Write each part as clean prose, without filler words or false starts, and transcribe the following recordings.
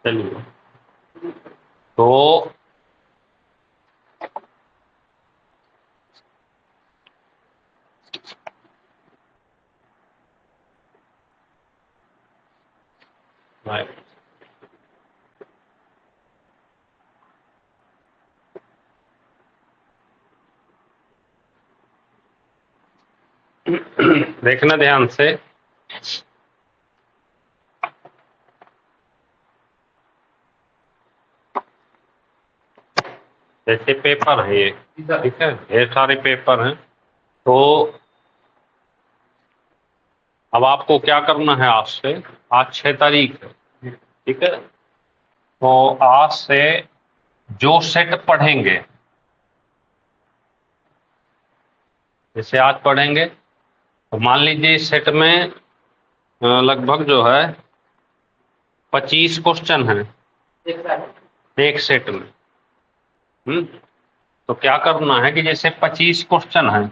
चलिए, तो देखना ध्यान से। जैसे पेपर है ये, ठीक है, ढेर सारे पेपर हैं। तो अब आपको क्या करना है, आज 6 तारीख है, ठीक है। तो आज से जो सेट पढ़ेंगे, जैसे आज पढ़ेंगे, तो मान लीजिए इस सेट में लगभग जो है 25 क्वेश्चन हैं एक सेट में। तो क्या करना है कि जैसे 25 क्वेश्चन हैं,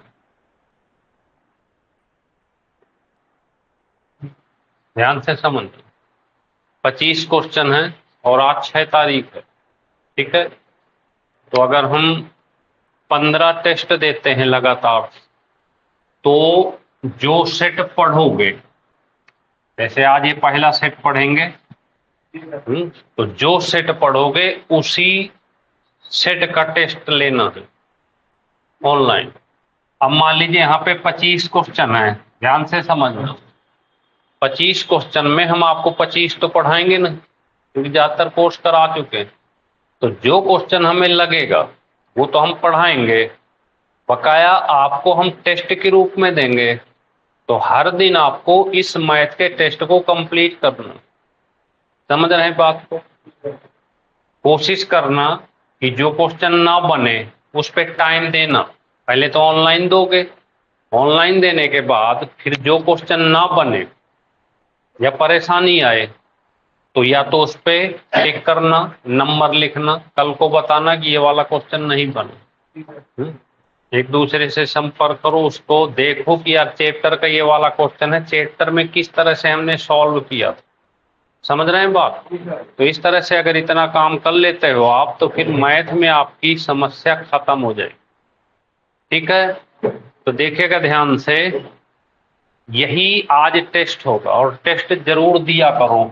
ध्यान से समझिए, 25 क्वेश्चन हैं और आज 6 तारीख है, ठीक है। तो अगर हम 15 टेस्ट देते हैं लगातार, तो जो सेट पढ़ोगे, जैसे आज ये पहला सेट पढ़ेंगे, तो जो सेट पढ़ोगे उसी सेट का टेस्ट लेना है ऑनलाइन। अब मान लीजिए यहाँ पे 25 क्वेश्चन है, ध्यान से समझना। 25 क्वेश्चन में हम आपको 25 तो पढ़ाएंगे नहीं, क्योंकि ज्यादातर कोर्स करा चुके हैं। तो जो क्वेश्चन हमें लगेगा वो तो हम पढ़ाएंगे, बकाया आपको हम टेस्ट के रूप में देंगे। तो हर दिन आपको इस मैथ के टेस्ट को कंप्लीट करना। समझ रहे हैं बात को? कोशिश करना कि जो क्वेश्चन ना बने उस पर टाइम देना। पहले तो ऑनलाइन दोगे, ऑनलाइन देने के बाद फिर जो क्वेश्चन ना बने या परेशानी आए, तो या तो उस पर टिक करना, नंबर लिखना, कल को बताना कि ये वाला क्वेश्चन नहीं बना। एक दूसरे से संपर्क करो, उसको देखो कि यार चैप्टर का ये वाला क्वेश्चन है, चैप्टर में किस तरह से हमने सॉल्व किया। समझ रहे हैं बात? तो इस तरह से अगर इतना काम कर लेते हो आप, तो फिर मैथ में आपकी समस्या खत्म हो जाएगी, ठीक है। तो देखिएगा ध्यान से, यही आज टेस्ट होगा और टेस्ट जरूर दिया करो।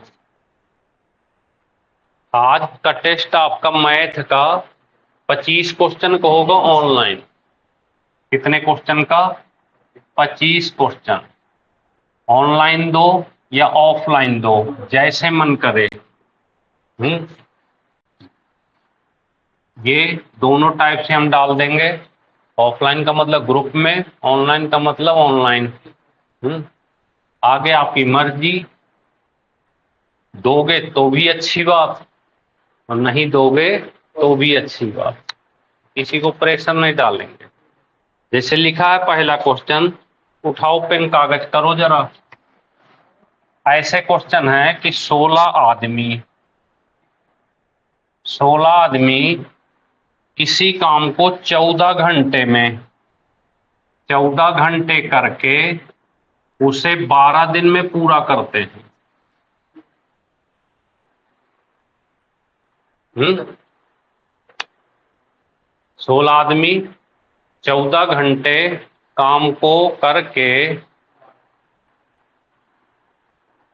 आज का टेस्ट आपका मैथ का 25 क्वेश्चन का होगा ऑनलाइन। कितने क्वेश्चन का? 25 क्वेश्चन। ऑनलाइन दो या ऑफलाइन दो, जैसे मन करे। ये दोनों टाइप से हम डाल देंगे। ऑफलाइन का मतलब ग्रुप में, ऑनलाइन का मतलब ऑनलाइन। आगे आपकी मर्जी, दोगे तो भी अच्छी बात और नहीं दोगे तो भी अच्छी बात, किसी को प्रेशर नहीं डालेंगे। जैसे लिखा है पहला क्वेश्चन, उठाओ पेन कागज करो जरा। ऐसे क्वेश्चन है कि 16 आदमी किसी काम को 14 घंटे करके उसे 12 दिन में पूरा करते हैं। 16 आदमी 14 घंटे काम को करके,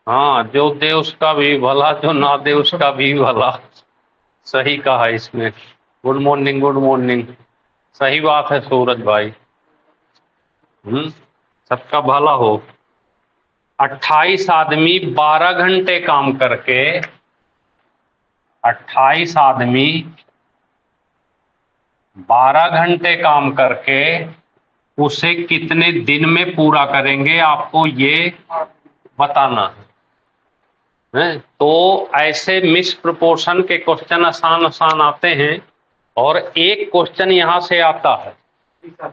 हाँ, जो दे उसका भी भला, जो ना दे उसका भी भला। सही कहा इसमें। Good morning, good morning. सही बात है सूरज भाई। सबका भला हो। 28 आदमी 12 घंटे काम करके, 28 आदमी 12 घंटे काम करके उसे कितने दिन में पूरा करेंगे, आपको ये बताना है। तो ऐसे मिस प्रोपोर्शन के क्वेश्चन आसान आसान आते हैं। और एक क्वेश्चन यहां से आता है,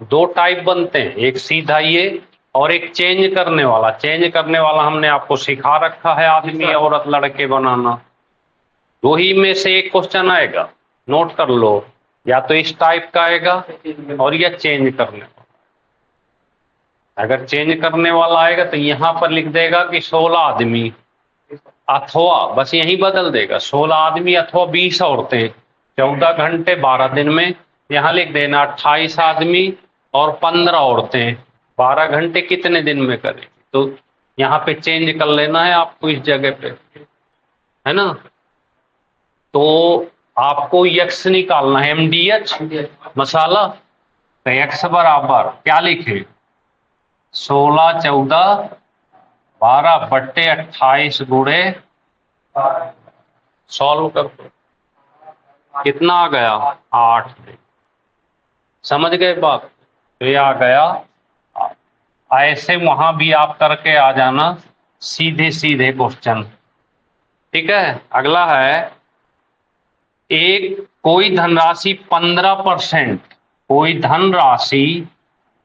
दो टाइप बनते हैं, एक सीधा ये और एक चेंज करने वाला। चेंज करने वाला हमने आपको सिखा रखा है, आदमी औरत लड़के बनाना। दो ही में से एक क्वेश्चन आएगा, नोट कर लो, या तो इस टाइप का आएगा और या चेंज करने वाला। अगर चेंज करने वाला आएगा तो यहां पर लिख देगा कि 16 आदमी अथवा, बस यही बदल देगा, 16 आदमी अथवा 20 औरतें, 14 घंटे 12 दिन में। यहाँ लिख देना 28 आदमी और 15 औरतें, 12 घंटे कितने दिन में करें। तो यहाँ पे चेंज कर लेना है आपको इस जगह पे, है ना। तो आपको यक्स निकालना है, MDH मसाला। तो एक्स बराबर क्या लिखे, 16 14 12 बट्टे 28 गुणे, सॉल्व कर दो, कितना आ गया 8। समझ गए बात। तो ये आ गया। ऐसे वहां भी आप करके आ जाना, सीधे सीधे क्वेश्चन। ठीक है, अगला है, एक कोई धनराशि 15%, कोई धनराशि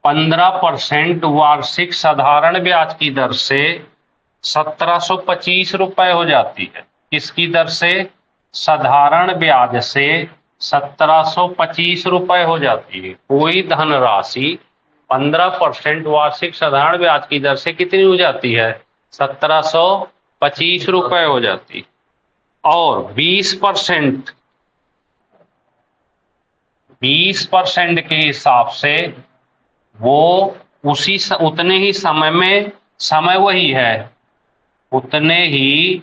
15% वार्षिक साधारण ब्याज की दर से 1725 रुपए हो जाती है। किसकी दर से, साधारण ब्याज से 1725 रुपए हो जाती है। कोई धनराशि 15% वार्षिक साधारण ब्याज की दर से कितनी हो जाती है, 1725 रुपए हो जाती। और 20% के हिसाब से वो उतने ही समय में, समय वही है, उतने ही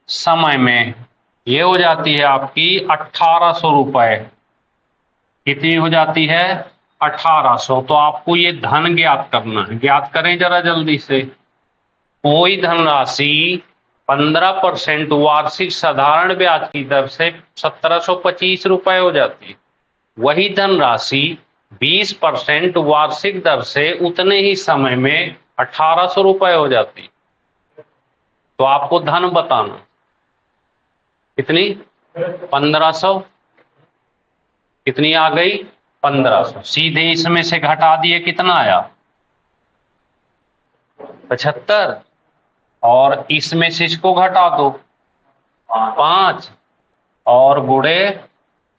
समय में ये हो जाती है आपकी 1800 रुपए। कितनी हो जाती है, 1800। तो आपको ये धन ज्ञात करना है, ज्ञात करें जरा जल्दी से। कोई धनराशि 15% वार्षिक साधारण ब्याज की दर से 1725 रुपए हो जाती है, वही धनराशि 20% वार्षिक दर से उतने ही समय में 1800 रुपए हो जाती। तो आपको धन बताना कितनी, 1500। कितनी आ गई, 1500। सीधे इसमें से घटा दिए, कितना आया 75, और इसमें से इसको घटा दो 5 और गुणे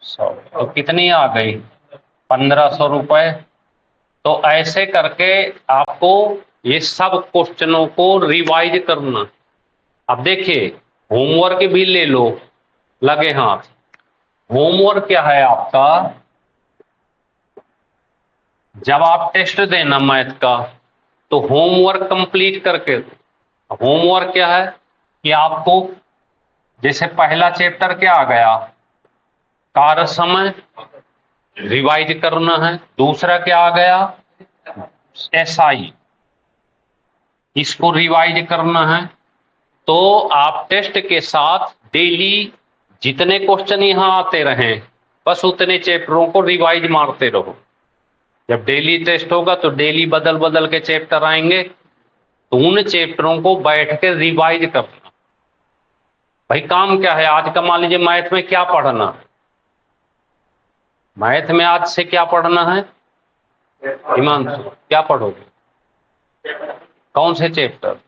100, तो कितनी आ गई 1500 रुपए। तो ऐसे करके आपको ये सब क्वेश्चनों को रिवाइज करना। अब देखिए, होमवर्क भी ले लो लगे हाथ। होमवर्क क्या है आपका, जब आप टेस्ट देना मैथ का तो होमवर्क कंप्लीट करके। होमवर्क क्या है कि आपको, जैसे पहला चैप्टर क्या आ गया, कार्य समय, रिवाइज करना है। दूसरा क्या आ गया, SI, इसको रिवाइज करना है। तो आप टेस्ट के साथ डेली जितने क्वेश्चन यहां आते रहें, बस उतने चैप्टरों को रिवाइज मारते रहो। जब डेली टेस्ट होगा तो डेली बदल बदल के चैप्टर आएंगे, तो उन चैप्टरों को बैठ के रिवाइज करना। भाई काम क्या है आज का, मान लीजिए मैथ में क्या पढ़ना, मैथ में आज से क्या पढ़ना है हिमांशु, क्या पढ़ोगे, कौन से चैप्टर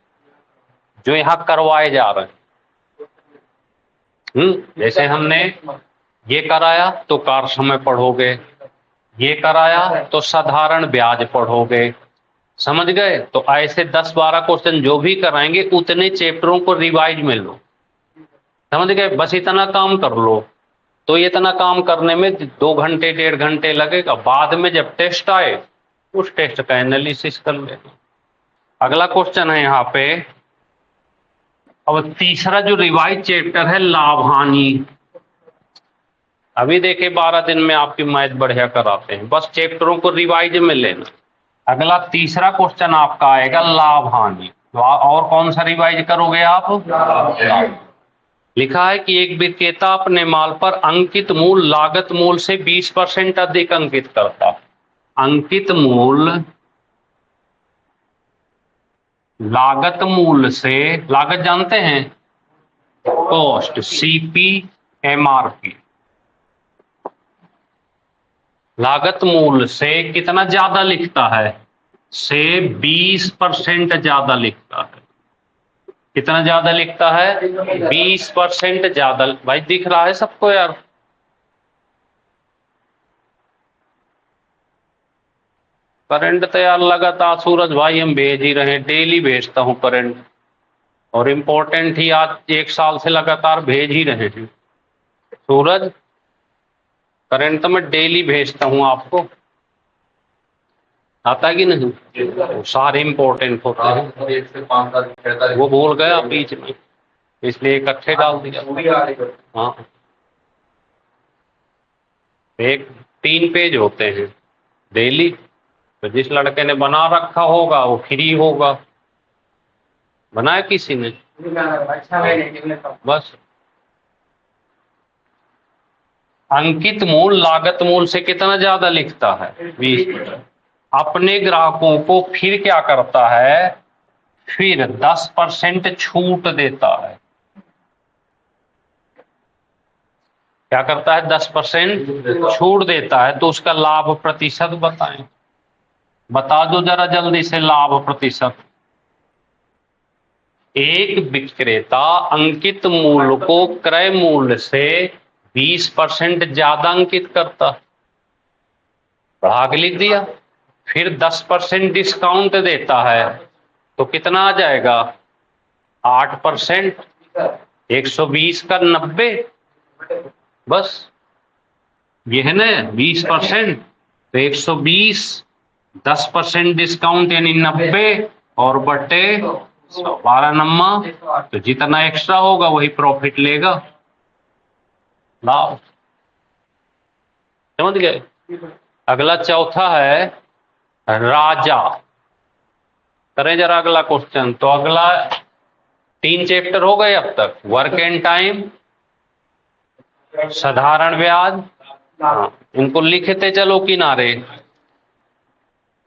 जो यहां करवाए जा रहे हैं। जैसे हमने ये कराया तो कार्य समय पढ़ोगे, ये कराया तो साधारण ब्याज पढ़ोगे। समझ गए। तो ऐसे 10-12 क्वेश्चन जो भी कराएंगे उतने चैप्टरों को रिवाइज में लो। समझ गए, बस इतना काम कर लो। तो इतना काम करने में 2 घंटे 1.5 घंटे लगेगा। बाद में जब टेस्ट आए उस टेस्ट का एनालिसिस कर लेना। अगला क्वेश्चन है यहाँ पे, अब तीसरा जो रिवाइज चैप्टर है लाभ हानि। अभी देखे 12 दिन में आपकी मैथ बढ़िया कराते हैं, बस चैप्टरों को रिवाइज में लेना। अगला तीसरा क्वेश्चन आपका आएगा लाभ हानि। तो और कौन सा रिवाइज करोगे आप, लिखा है कि एक विक्रेता अपने माल पर अंकित मूल लागत मूल से 20% अधिक अंकित करता। अंकित मूल लागत मूल से, लागत जानते हैं, कॉस्ट, CP/MRP, लागत मूल से कितना ज्यादा लिखता है, से 20% ज्यादा लिखता है। कितना ज्यादा लिखता है, 20% ज्यादा। भाई दिख रहा है सबको यार, करंट तो यार लगातार सूरज भाई हम भेज ही रहे हैं, डेली भेजता हूं करंट। और इम्पोर्टेंट ही आज 1 साल से लगातार भेज ही रहे हैं। सूरज, करंट तो मैं डेली भेजता हूँ आपको, आता है कि नहीं? वो सारे इम्पोर्टेंट होते हैं। 1 से 5 तारीख वो भूल गया बीच में, इसलिए इकट्ठे डाल दिया। हाँ, 3 पेज होते हैं डेली, तो जिस लड़के ने बना रखा होगा वो फ्री होगा। बनाया किसी ने? बस अंकित मूल लागत मूल से कितना ज्यादा लिखता है? 20। अपने ग्राहकों को फिर क्या करता है? फिर 10% छूट देता है। क्या करता है? 10% छूट देता है। तो उसका लाभ प्रतिशत बताएं, बता दो जरा जल्दी से लाभ प्रतिशत। एक विक्रेता अंकित मूल्य को क्रय मूल्य से 20% ज्यादा अंकित करता, बढ़ा के लिख दिया। फिर 10% डिस्काउंट देता है, तो कितना आ जाएगा? 8%। 120 का 90, बस ये है ना 20%। तो 120, 10% डिस्काउंट यानी 90 और बटे 12 नम्मा, तो जितना एक्स्ट्रा होगा वही प्रॉफिट लेगा, लाभ। समझ गए? अगला चौथा है राजा। करें जरा अगला क्वेश्चन। तो अगला 3 चैप्टर हो गए अब तक, वर्क एंड टाइम, साधारण ब्याज। हाँ, इनको लिखते चलो किनारे।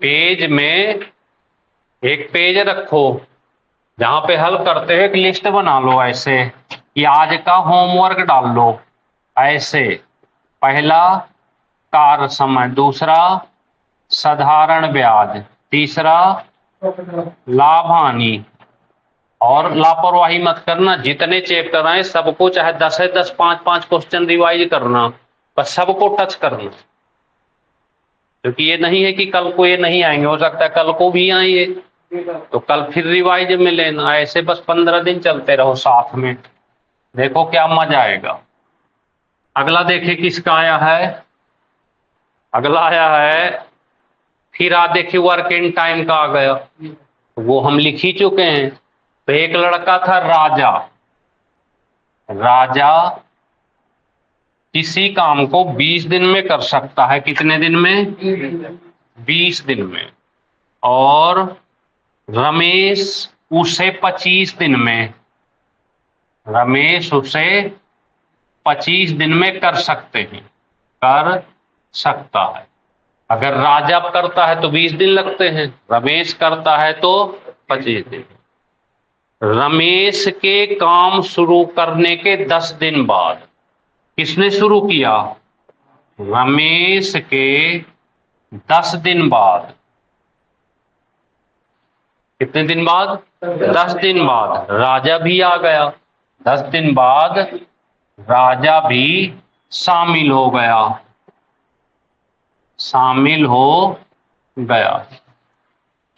पेज में एक पेज रखो, जहां पे हल करते हो एक लिस्ट बना लो ऐसे कि आज का होमवर्क डाल लो ऐसे। पहला कार्य समय, दूसरा साधारण ब्याज, तीसरा लाभ हानि। और लापरवाही मत करना, जितने चैप्टर आए सबको चाहे 10 है 10, 5-5 क्वेश्चन रिवाइज करना, बस सबको टच करना। क्योंकि ये नहीं है कि कल को ये नहीं आएंगे, हो सकता है कल को भी आए ये, तो कल फिर रिवाइज में लेना। ऐसे बस 15 दिन चलते रहो साथ में, देखो क्या मजा आएगा। अगला देखे किसका आया है। अगला आया है, फिर आप देखिए वर्क इन टाइम का आ गया, वो हम लिख ही चुके हैं। तो एक लड़का था राजा। राजा किसी काम को 20 दिन में कर सकता है। कितने दिन में? 20 दिन में। और रमेश उसे 25 दिन में, रमेश उसे 25 दिन में कर सकते हैं, कर सकता है। अगर राजा करता है तो 20 दिन लगते हैं, रमेश करता है तो 25 दिन। रमेश के काम शुरू करने के 10 दिन बाद, किसने शुरू किया? रमेश के 10 दिन बाद। कितने दिन बाद? 10 दिन बाद राजा भी आ गया। 10 दिन बाद राजा भी शामिल हो गया, शामिल हो गया।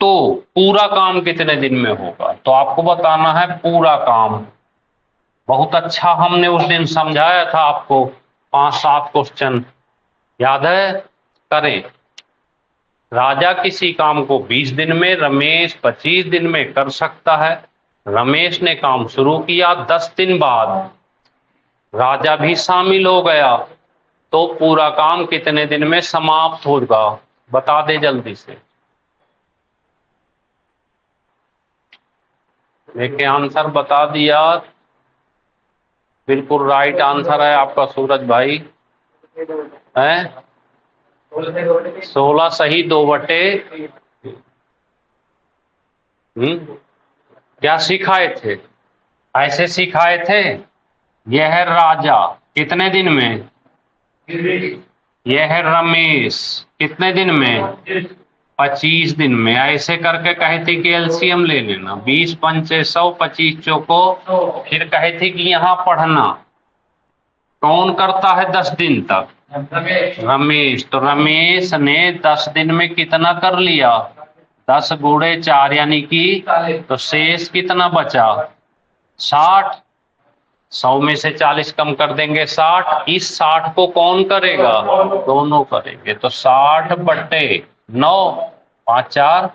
तो पूरा काम कितने दिन में होगा? तो आपको बताना है पूरा काम। बहुत अच्छा हमने उस दिन समझाया था आपको, 5-7 क्वेश्चन याद है? करें। राजा किसी काम को 20 दिन में, रमेश 25 दिन में कर सकता है। रमेश ने काम शुरू किया, 10 दिन बाद राजा भी शामिल हो गया, तो पूरा काम कितने दिन में समाप्त होगा? बता दे जल्दी से। देखिए आंसर बता दिया, बिल्कुल राइट आंसर है आपका सूरज भाई है। 16 सही 2 बटे। क्या सिखाए थे? ऐसे सिखाए थे। यह है राजा कितने दिन में, यह है रमेश कितने दिन में, 25 दिन में। ऐसे करके कहे थे कि एलसीएम ले लेना, 20 पंचे 100, 25 चौको। फिर कहे थे कि यहाँ पढ़ना कौन करता है 10 दिन तक? रमेश। तो रमेश ने 10 दिन में कितना कर लिया? 10 गुणे 4 यानी कि, तो शेष कितना बचा? 60, 100 में से 40 कम कर देंगे 60, इस 60 को कौन करेगा, दोनों करेंगे। तो 60/9, 5 4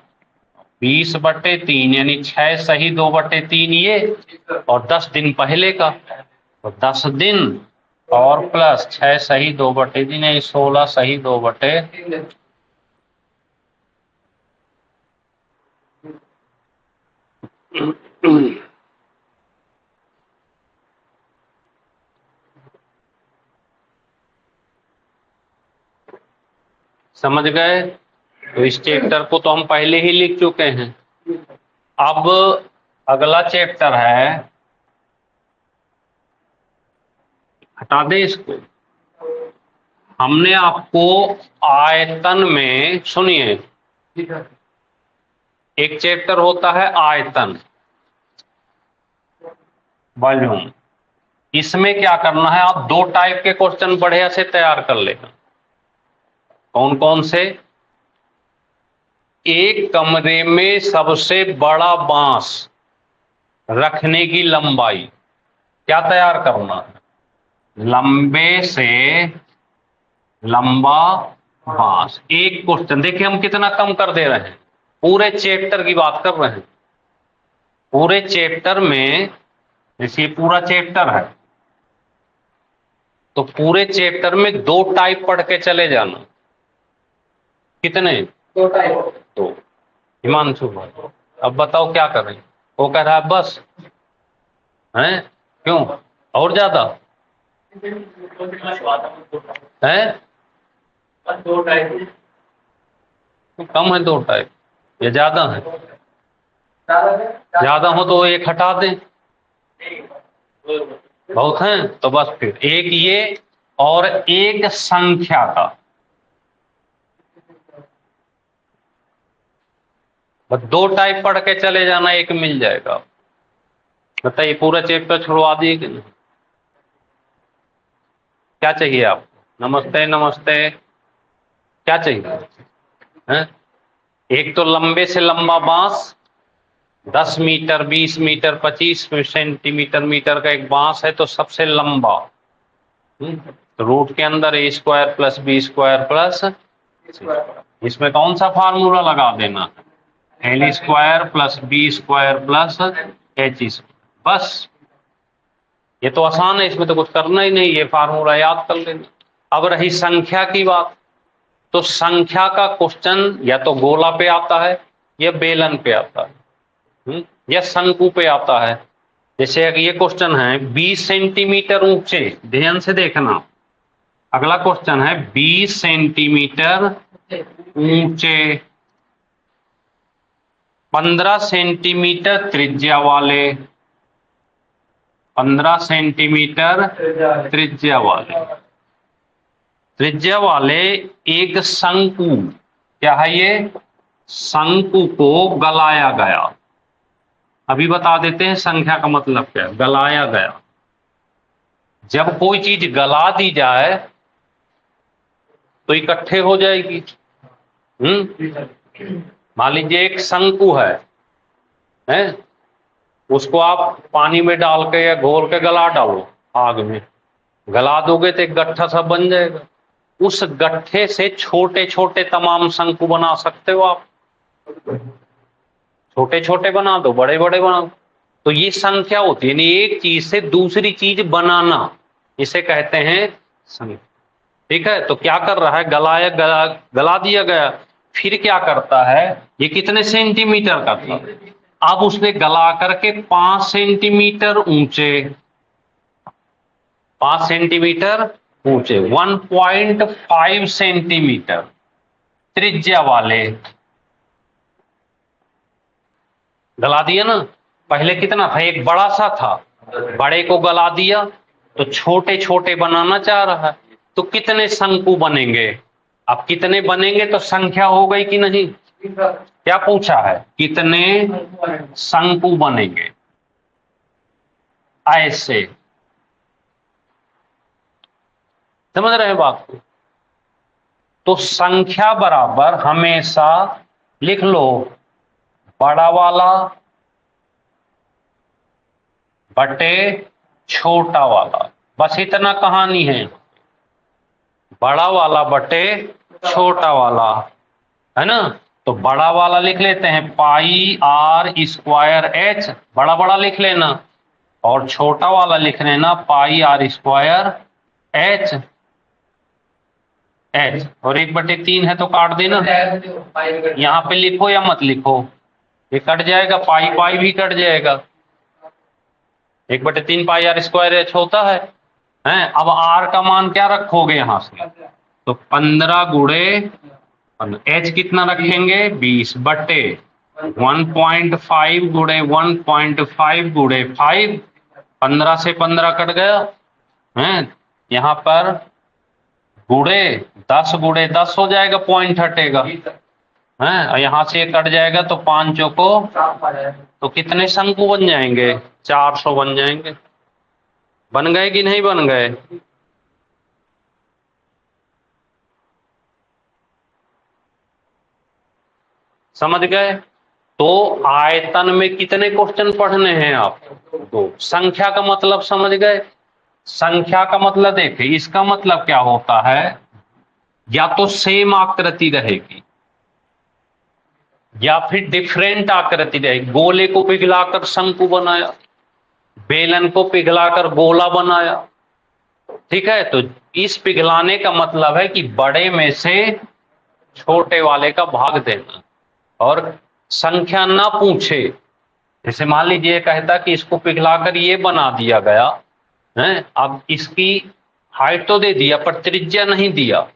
20/3 यानी 6 सही 2/3 ये, और 10 दिन पहले का, तो 10 दिन और प्लस 6 सही 2/3 यानी 16 सही 2/3। समझ गए। तो इस चैप्टर को तो हम पहले ही लिख चुके हैं। अब अगला चैप्टर है, हटा दे इसको। हमने आपको आयतन में, सुनिए, एक चैप्टर होता है आयतन, वॉल्यूम। इसमें क्या करना है, आप 2 टाइप के क्वेश्चन बढ़िया से तैयार कर लेना। कौन कौन से, एक कमरे में सबसे बड़ा बांस रखने की लंबाई, क्या तैयार करना है, लंबे से लंबा बांस। एक क्वेश्चन देखिए हम कितना कम कर दे रहे हैं, पूरे चैप्टर की बात कर रहे हैं। पूरे चैप्टर में, जैसे पूरा चैप्टर है, तो पूरे चैप्टर में 2 टाइप पढ़ के चले जाना। कितने, 2 टाइप। तो हिमांशु भाई अब बताओ क्या करें। वो कह रहा है बस, हैं क्यों, और ज्यादा है, 2 टाइप कम है, 2 टाइप ये ज्यादा है, ज्यादा हो तो एक हटा दें, बहुत हैं तो बस फिर एक ये और एक संख्या का, बस 2 टाइप पढ़ के चले जाना, एक मिल जाएगा। बताइए पूरा चैप्टर छुड़वा दिए कि नहीं, क्या चाहिए आपको, नमस्ते नमस्ते, क्या चाहिए है? एक तो लंबे से लंबा बांस, 10 मीटर 20 मीटर 25 सेंटीमीटर मीटर का एक बांस है, तो सबसे लंबा। तो रूट के अंदर a² + b² + इसमें कौन सा फार्मूला लगा देना, l² + b² + h²। बस ये तो आसान है, इसमें तो कुछ करना ही नहीं, ये फार्मूला याद कर लेना। अब रही संख्या की बात, तो संख्या का क्वेश्चन या तो गोला पे आता है या बेलन पे आता है, या शंकु पे आता है। जैसे ये क्वेश्चन है 20 सेंटीमीटर ऊंचे, ध्यान से देखना। अगला क्वेश्चन है 20 सेंटीमीटर ऊंचे, 15 सेंटीमीटर त्रिज्या वाले, 15 सेंटीमीटर त्रिज्या वाले एक शंकु, क्या है ये, शंकु को गलाया गया। अभी बता देते हैं संख्या का मतलब क्या है, गलाया गया। जब कोई चीज गला दी जाए तो इकट्ठे हो जाएगी। मान लीजिए एक शंकु है, उसको आप पानी में डाल के या घोल के गला डालो, आग में गला दोगे तो एक गट्ठा सा बन जाएगा। उस गट्ठे से छोटे छोटे तमाम शंकु बना सकते हो आप, छोटे छोटे बना दो, बड़े बड़े बना दो। तो ये संख्या होती है, यानी एक चीज से दूसरी चीज बनाना, इसे कहते हैं संख्या। ठीक है, तो क्या कर रहा है, गला दिया गया, फिर क्या करता है, ये कितने सेंटीमीटर का था, अब उसने गला करके 5 सेंटीमीटर ऊंचे, 5 सेंटीमीटर ऊंचे, 1.5 सेंटीमीटर त्रिज्या वाले गला दिया ना। पहले कितना था, एक बड़ा सा था, बड़े को गला दिया, तो छोटे छोटे बनाना चाह रहा है, तो कितने शंकु बनेंगे। अब कितने बनेंगे तो संख्या हो गई कि नहीं, क्या पूछा है, कितने शंकु बनेंगे, ऐसे। समझ रहे हैं बात को। तो संख्या बराबर हमेशा लिख लो, बड़ा बटे छोटा वाला, बस इतना कहानी है। बड़ा वाला बटे छोटा वाला, है ना। तो बड़ा वाला लिख लेते हैं पाई आर स्क्वायर एच, बड़ा बड़ा लिख लेना, और छोटा वाला लिख लेना पाई आर स्क्वायर एच एच, और 1/3 है तो काट देना। यहाँ पे लिखो या मत लिखो, ये कट जाएगा, पाई पाई भी कट जाएगा। 1/3 पाई आर स्क्वायर एच होता है। अब आर का मान क्या रखोगे यहाँ से, तो 15 गुणे एच कितना रखेंगे 20 बटे 1.5 गुणे 1.5 गुणे 5, 15 से 15 कट गया है, यहाँ पर गुणे 10 गुणे 10 हो जाएगा, पॉइंट हटेगा है, यहाँ से कट जाएगा तो 5 चौको, तो कितने शंकु बन जाएंगे 400 बन जाएंगे। बन गए कि नहीं बन गए? समझ गए? तो आयतन में कितने क्वेश्चन पढ़ने हैं आपको? 2। संख्या का मतलब समझ गए? संख्या का मतलब देखिए, इसका मतलब क्या होता है, या तो सेम आकृति रहेगी या फिर डिफरेंट आकृति रहेगी। गोले को पिघलाकर शंकु बनाया, बेलन को पिघलाकर गोला बनाया, ठीक है। तो इस पिघलाने का मतलब है कि बड़े में से छोटे वाले का भाग देना, और संख्या ना पूछे। जैसे मान लीजिए कहता कि इसको पिघलाकर ये बना दिया गया है, अब इसकी हाइट तो दे दिया पर त्रिज्या नहीं दिया,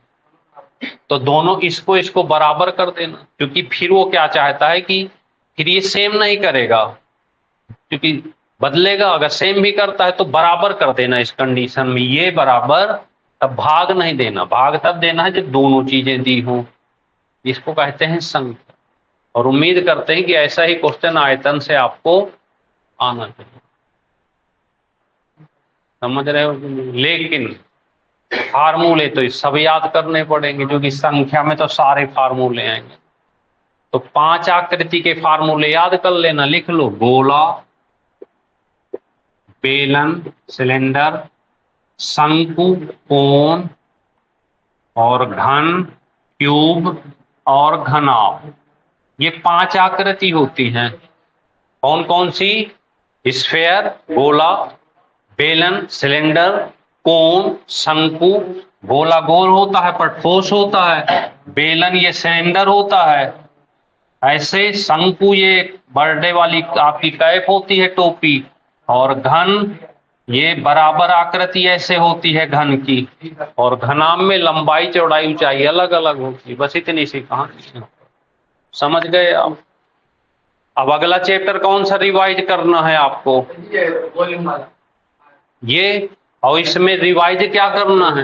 तो दोनों इसको बराबर कर देना, क्योंकि फिर वो क्या चाहता है कि फिर ये सेम नहीं करेगा, क्योंकि बदलेगा। अगर सेम भी करता है तो बराबर कर देना इस कंडीशन में, ये बराबर, तब भाग नहीं देना। भाग तब देना है जब दोनों चीजें दी हों, इसको कहते हैं संख्या। और उम्मीद करते हैं कि ऐसा ही क्वेश्चन आयतन से आपको आना चाहिए। समझ रहे हो? लेकिन फार्मूले तो सब याद करने पड़ेंगे, जो कि संख्या में तो सारे फार्मूले आएंगे। तो 5 आकृति के फार्मूले याद कर लेना, लिख लो। गोला, बेलन, सिलेंडर, शंकु, कोन, और घन, क्यूब, और घनाभ, ये 5 आकृति होती हैं। कौन कौन सी? स्फेयर, गोला, बेलन, सिलेंडर, कोन, शंकु। गोला गोल होता है पर ठोस होता है, बेलन ये सिलेंडर होता है, ऐसे शंकु ये बर्थडे वाली आपकी कैप होती है, टोपी, और घन ये बराबर आकृति ऐसे होती है घन की, और घनाभ में लंबाई चौड़ाई ऊंचाई अलग अलग होती है। बस इतनी सी कहानी। समझ गए आप? अब अगला चैप्टर कौन सा रिवाइज करना है आपको? ये। और इसमें रिवाइज क्या करना है,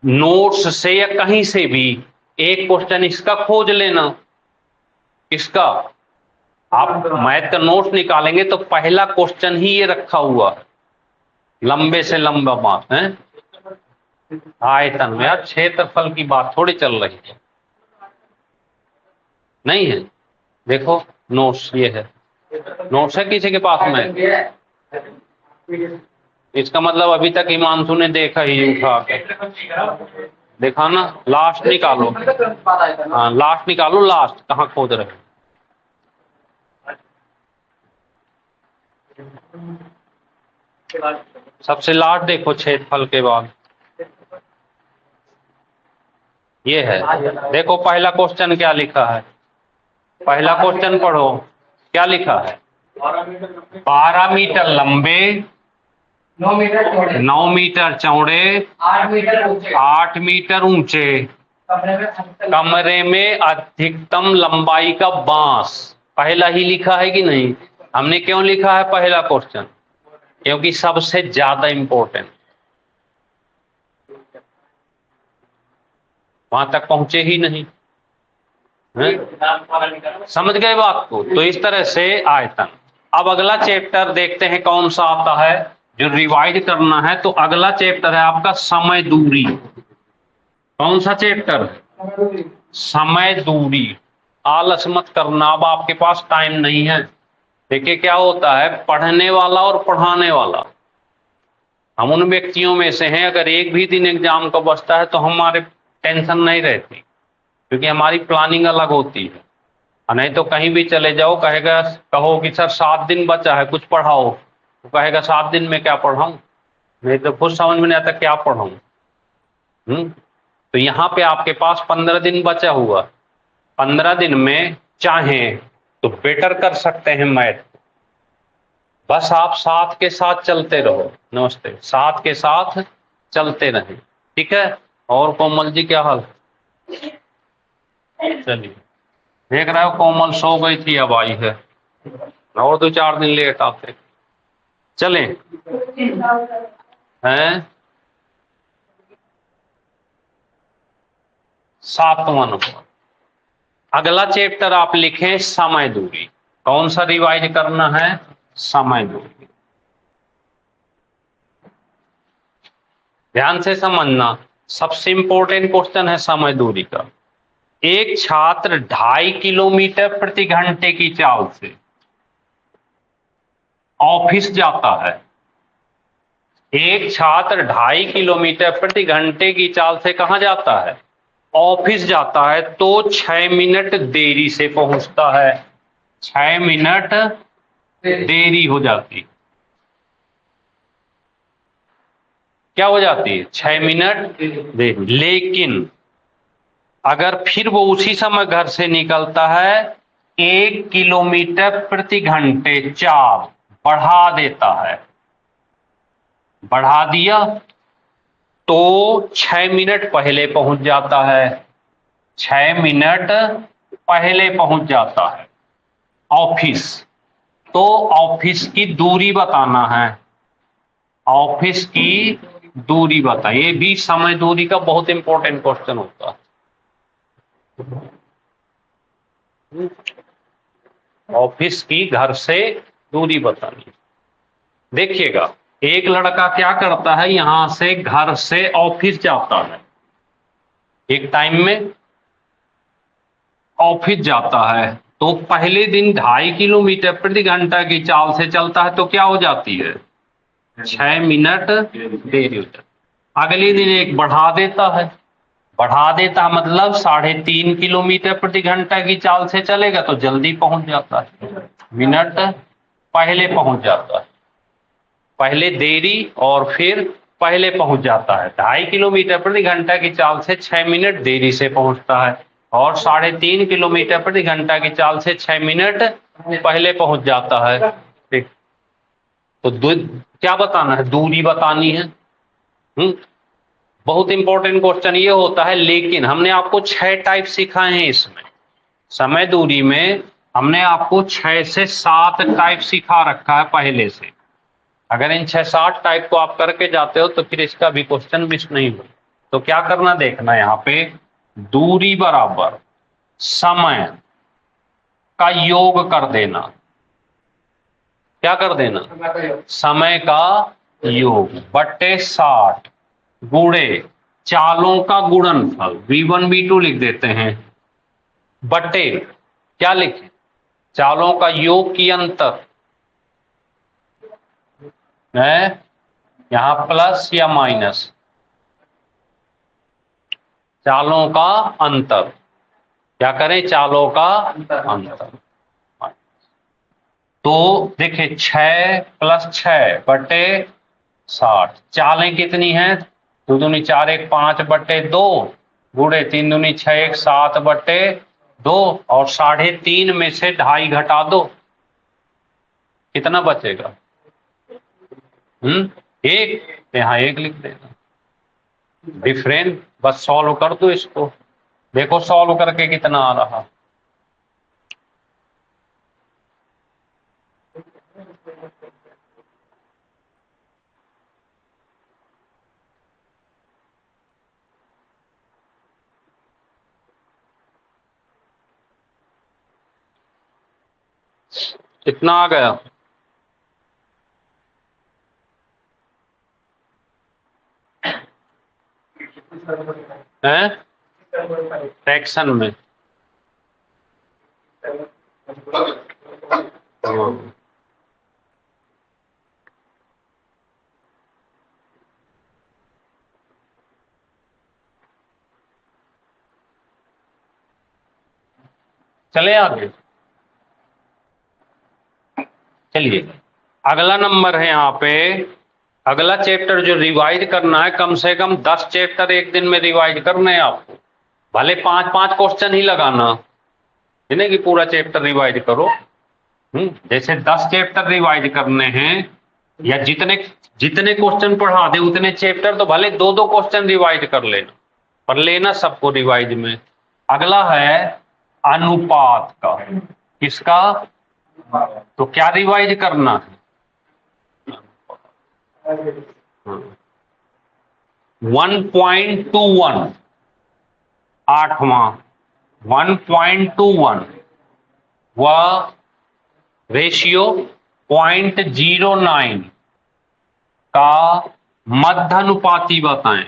नोट्स से या कहीं से भी एक क्वेश्चन इसका खोज लेना। इसका आप मैथ का नोट्स निकालेंगे तो पहला क्वेश्चन ही ये रखा हुआ है, लंबे से लंबा बात है आयतन में। यार क्षेत्रफल की बात थोड़ी चल रही है, नहीं है। देखो नोट्स ये है, नोट्स है किसी के पास में? इसका मतलब अभी तक हिमांशु ने देखा ही उठा के देखा ना। लास्ट निकालो, हाँ लास्ट निकालो। लास्ट कहाँ खोज रहे? सबसे लास्ट देखो क्षेत्रफल के बाद ये है। देखो पहला क्वेश्चन क्या लिखा है, पहला क्वेश्चन पढ़ो क्या लिखा है। 12 मीटर लंबे, 9 मीटर चौड़े, 8 मीटर ऊंचे, कमरे में अधिकतम लंबाई का बांस। पहला ही लिखा है कि नहीं? हमने क्यों लिखा है पहला क्वेश्चन? क्योंकि सबसे ज्यादा इंपॉर्टेंट, वहां तक पहुंचे ही नहीं है? समझ गए बात को? तो इस तरह से आयतन। अब अगला चैप्टर देखते हैं कौन सा आता है जो रिवाइज करना है। तो अगला चैप्टर है आपका समय दूरी। कौन सा चैप्टर? समय दूरी। आलस मत करना, अब आपके पास टाइम नहीं है। देखिए क्या होता है, पढ़ने वाला और पढ़ाने वाला, हम उन व्यक्तियों में से हैं, अगर एक भी दिन एग्जाम का बचता है तो हमारे टेंशन नहीं रहती, क्योंकि हमारी प्लानिंग अलग होती है। और नहीं तो कहीं भी चले जाओ, कहेगा, कहो कि सर 7 दिन बचा है कुछ पढ़ाओ, तो कहेगा 7 दिन में क्या पढ़ाऊं, नहीं तो खुद समझ में नहीं आता क्या पढ़ाऊं। तो यहाँ पे आपके पास 15 दिन बचा हुआ, 15 दिन में चाहें तो बेटर कर सकते हैं मैथ, बस आप साथ के साथ चलते रहो। नमस्ते, साथ के साथ चलते रहें, ठीक है। और कोमल जी क्या हाल? चलिए, देख रहे हो कोमल सो गई थी, अब आई है, और 2-4 दिन लेट आते। चलें हैं, 7वां नंबर। अगला चैप्टर आप लिखें समय दूरी। कौन सा रिवाइज करना है? समय दूरी। ध्यान से समझना, सबसे इंपॉर्टेंट क्वेश्चन है समय दूरी का। एक छात्र 2.5 किलोमीटर प्रति घंटे की चाल से ऑफिस जाता है। एक छात्र 2.5 किलोमीटर प्रति घंटे की चाल से कहां जाता है? ऑफिस जाता है, तो 6 मिनट देरी से पहुंचता है। 6 मिनट देरी हो जाती, क्या हो जाती है? 6 मिनट देरी। लेकिन अगर फिर वो उसी समय घर से निकलता है, 1 किलोमीटर प्रति घंटे चाल बढ़ा देता है, बढ़ा दिया तो 6 मिनट पहले पहुंच जाता है। 6 मिनट पहले पहुंच जाता है ऑफिस। तो ऑफिस की दूरी बताना है, ऑफिस की दूरी बताइए। ये भी समय दूरी का बहुत इंपॉर्टेंट क्वेश्चन होता है। ऑफिस की घर से दूरी बतानी। देखिएगा, एक लड़का क्या करता है, यहां से घर से ऑफिस जाता है, एक टाइम में ऑफिस जाता है, तो पहले दिन 2.5 किलोमीटर प्रति घंटा की चाल से चलता है, तो क्या हो जाती है? 6 मिनट देरी हो जाती। अगले दिन एक बढ़ा देता है, बढ़ा देता मतलब 3.5 किलोमीटर प्रति घंटा की चाल से चलेगा तो जल्दी पहुंच जाता है, मिनट पहले पहुंच जाता है। पहले देरी और फिर पहले पहुंच जाता है। 2.5 किलोमीटर प्रति घंटा की चाल से 6 मिनट देरी से पहुंचता है, और 3.5 किलोमीटर प्रति घंटा की चाल से 6 मिनट पहले पहुंच जाता है। ठीक, तो क्या बताना है? दूरी बतानी है। बहुत इंपॉर्टेंट क्वेश्चन ये होता है। लेकिन हमने आपको 6 टाइप सिखाए हैं इसमें, समय दूरी में हमने आपको 6 से 7 टाइप सिखा रखा है पहले से। अगर इन 6-7 टाइप को आप करके जाते हो तो फिर इसका भी क्वेश्चन मिस नहीं हो। तो क्या करना, देखना यहाँ पे, दूरी बराबर समय का योग कर देना। क्या कर देना? समय का योग बट्टे 60 गुणे चालों का गुणनफल, V1 V2 लिख देते हैं, बट्टे क्या लिखें? चालों का योग की अंतर है, यहां प्लस या माइनस, चालों का अंतर। क्या करें? चालों का अंतर। तो देखिए 6 + 6 बटे 60, चालें कितनी हैं? 2 दूनी 4 1 5 बटे 2 गुणे 3 दूनी 6 1 7 बटे 2, और 3.5 में से 2.5 घटा दो, कितना बचेगा? 1। यहाँ 1 लिख देना, डिफरेंट। बस सॉल्व कर दो इसको, देखो सॉल्व करके कितना आ रहा। कितना आ गया? हैं? फ्रैक्शन में। चले आगे, चलिए अगला नंबर है यहाँ पे। अगला चैप्टर जो रिवाइज करना है, कम से कम 10 चैप्टर एक दिन में रिवाइज करने हैं आपको। भले 5-5 क्वेश्चन ही लगाना, नहीं कि पूरा चैप्टर रिवाइज करो। जैसे 10 चैप्टर रिवाइज करने हैं, या जितने जितने क्वेश्चन पढ़ा दे उतने चैप्टर, तो भले 2-2 क्वेश्चन रिवाइज कर लेना, पर लेना सबको रिवाइज में। अगला है अनुपात का। किसका? तो क्या रिवाइज करना है? 1.21, 8वां 1.21 व रेशियो 0.09 का मध्यानुपाती बताएं।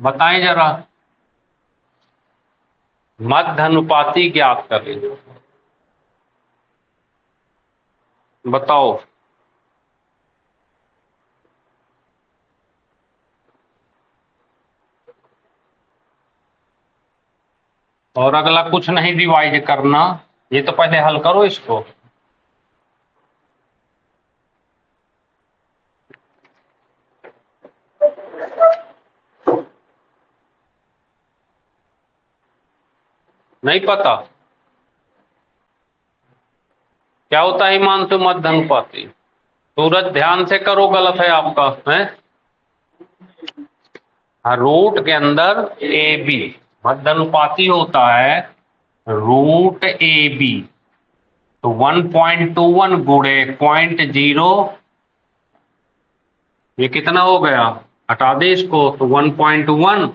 बताएं जरा, मध्यानुपाती ज्ञात करें, बताओ। और अगला कुछ नहीं रिवाइज करना, ये तो पहले हल करो इसको। नहीं पता क्या होता है हिमांशु मध्यानुपाती? सूरज ध्यान से करो, गलत है आपका है। रूट के अंदर ए बी मध्यानुपाती होता है, रूट ए बी। तो 1.21 गुणे 0.0, ये कितना हो गया? हटा दे इसको, तो 1.1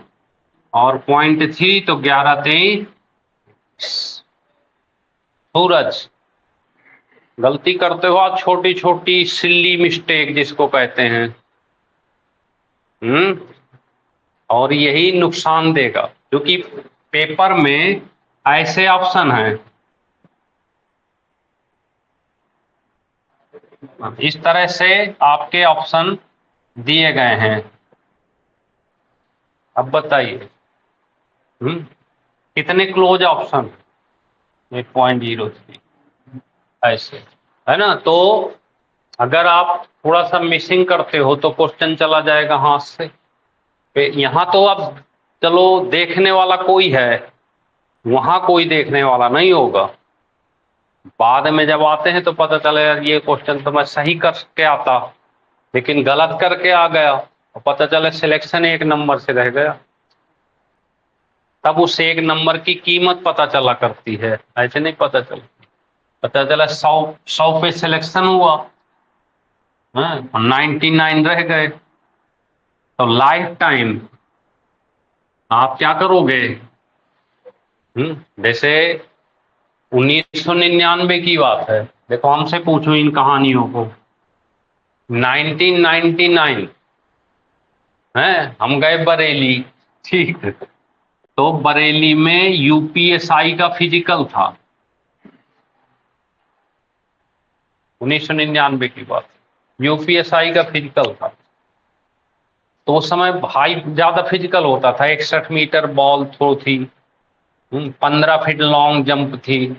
और 0.3, तो 11-23। सूरज गलती करते हो आप, छोटी छोटी सिल्ली मिस्टेक जिसको कहते हैं। और यही नुकसान देगा, क्योंकि पेपर में ऐसे ऑप्शन हैं, इस तरह से आपके ऑप्शन दिए गए हैं। अब बताइए कितने क्लोज ऑप्शन? 8.03 ऐसे है ना। तो अगर आप थोड़ा सा मिसिंग करते हो तो क्वेश्चन चला जाएगा हाथ से। यहाँ तो अब चलो देखने वाला कोई है, वहां कोई देखने वाला नहीं होगा। बाद में जब आते हैं तो पता चलेगा ये क्वेश्चन तो मैं सही करके आता, लेकिन गलत करके आ गया, और पता चले सिलेक्शन 1 नंबर से रह गया। तब उस 1 नंबर की कीमत पता चला करती है, ऐसे नहीं पता चला। पता चला 100 पे सिलेक्शन हुआ, 99 रह गए, तो लाइफ टाइम आप क्या करोगे? जैसे 1999 की बात है, देखो हमसे पूछो इन कहानियों को। 1999 है, हम गए बरेली, ठीक। तो बरेली में यूपीएसआई का फिजिकल था, 1999 की बात, यूपीएसआई का फिजिकल था। तो उस समय भाई ज्यादा फिजिकल होता था। 61 मीटर बॉल थ्रो थी, 15 फीट लॉन्ग जंप थी,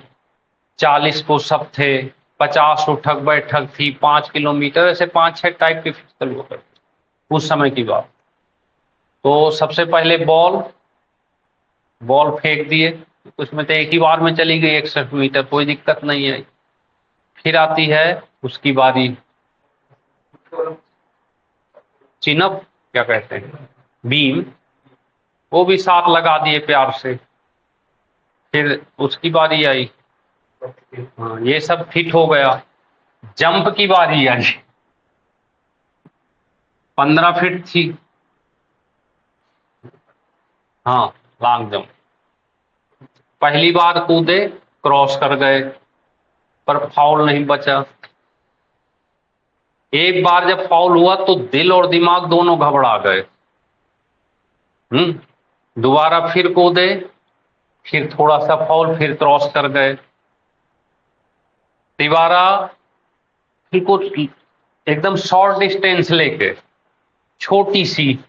40 पुशअप थे, 50 उठक बैठक थी, 5 किलोमीटर, ऐसे 5-6 टाइप के फिजिकल होते थे उस समय की बात। तो सबसे पहले बॉल फेंक दिए, उसमें तो एक ही बार में चली गई 61 मीटर, कोई दिक्कत नहीं है। फिर आती है उसकी बारी, चिनअप क्या कहते हैं, बीम, वो भी 7 लगा दिए प्यार से। फिर उसकी बारी आई, हाँ ये सब फिट हो गया। जंप की बारी आई, 15 फीट थी, हाँ लॉन्ग जंप। पहली बार कूदे, क्रॉस कर गए, पर फाउल नहीं बचा। एक बार जब फाउल हुआ तो दिल और दिमाग दोनों घबरा गए। दोबारा फिर कूदे, फिर थोड़ा सा फाउल, फिर क्रॉस कर गए। दोबारा फिर कुछ एकदम शॉर्ट डिस्टेंस लेके, छोटी सी,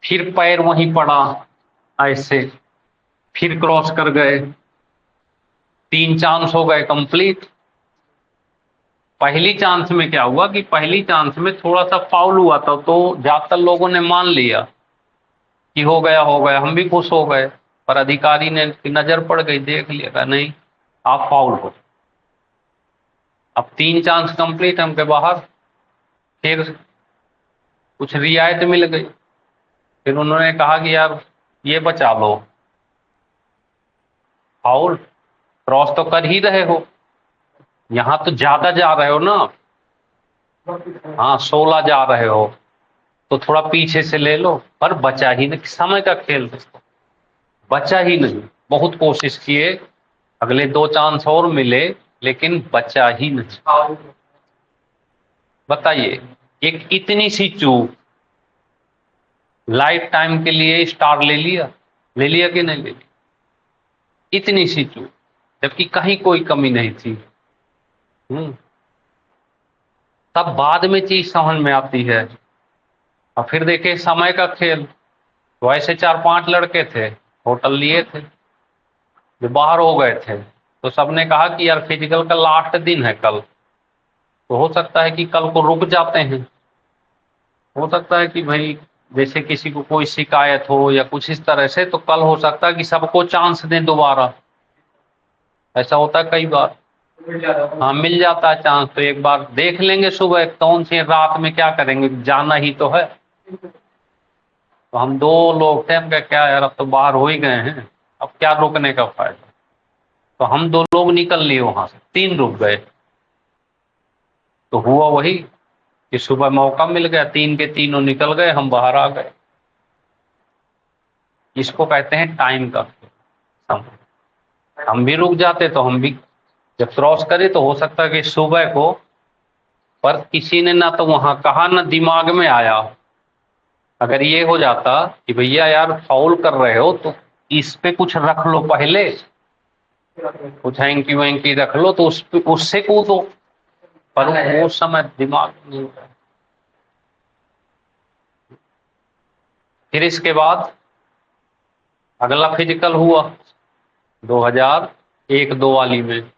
फिर पैर वहीं पड़ा, ऐसे, फिर क्रॉस कर गए, 3 चांस हो गए कंप्लीट। पहली चांस में क्या हुआ कि पहली चांस में थोड़ा सा फाउल हुआ था, तो ज्यादातर लोगों ने मान लिया कि हो गया, हम भी खुश हो गए। पर अधिकारी ने की नजर पड़ गई, देख लिया, कहा नहीं आप फाउल हो। अब 3 चांस कंप्लीट, हम के बाहर। फिर कुछ रियायत मिल गई, फिर उन्होंने कहा कि यार ये बचा लो, फाउल क्रॉस तो कर ही रहे हो, यहां तो ज्यादा जा रहे हो ना, हाँ 16 जा रहे हो, तो थोड़ा पीछे से ले लो। पर बचा ही नहीं, समय का खेल दोस्तों, बचा ही नहीं। बहुत कोशिश किए, अगले 2 चांस और मिले, लेकिन बचा ही नहीं। बताइए, एक इतनी सी चूक लाइफ टाइम के लिए स्टार ले लिया, कि नहीं ले लिया? इतनी सी चूक, जबकि कहीं कोई कमी नहीं थी। तब बाद में चीज समझ में आती है। और फिर देखे समय का खेल, तो ऐसे 4-5 लड़के थे, होटल लिए थे, जो बाहर हो गए थे, तो सबने कहा कि यार फिजिकल का लास्ट दिन है कल, तो हो सकता है कि कल को रुक जाते हैं, हो सकता है कि भाई जैसे किसी को कोई शिकायत हो या कुछ इस तरह से, तो कल हो सकता है कि सबको चांस दें दोबारा। ऐसा होता है कई बार, हाँ मिल जाता है चांस, तो एक बार देख लेंगे सुबह, कौन सी रात में क्या करेंगे, जाना ही तो है। तो हम 2 लोग थे, हम क्या यार अब तो बाहर हो ही गए हैं, अब क्या रुकने का फायदा। तो हम 2 लोग निकल लिए वहां से, 3 रुक गए। तो हुआ वही कि सुबह मौका मिल गया, 3 के तीनों निकल गए, हम बाहर आ गए। इसको कहते हैं टाइम का समय। हम भी रुक जाते तो हम भी जब क्रॉस करे, तो हो सकता है कि सुबह को, पर किसी ने ना तो वहां कहा ना दिमाग में आया। अगर ये हो जाता कि भैया यार फाउल कर रहे हो तो इस पे कुछ रख लो पहले, कुछ हैंकी वैंकी रख लो, तो उससे कूदो, पर वो समय दिमाग नहीं होता। फिर इसके बाद अगला फिजिकल हुआ 2001-2 वाली में।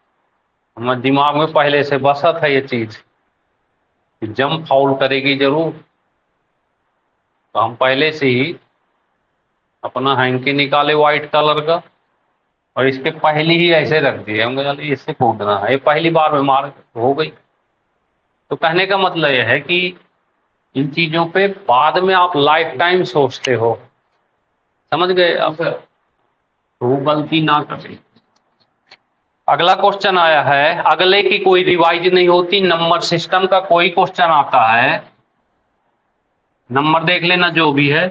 हमारे दिमाग में पहले से बसा था ये चीज कि जंप फाउल करेगी जरूर, तो हम पहले से ही अपना हैंकी निकाले व्हाइट कलर का, और इसके पहले ही ऐसे रख दिए, हम चलो इससे कूदना है, ये पहली बार में मार हो गई। तो कहने का मतलब यह है कि इन चीजों पे बाद में आप लाइफ टाइम सोचते हो, समझ गए अब, वो गलती ना करें। अगला क्वेश्चन आया है, अगले की कोई रिवाइज नहीं होती, नंबर सिस्टम का कोई क्वेश्चन आता है, नंबर देख लेना जो भी है।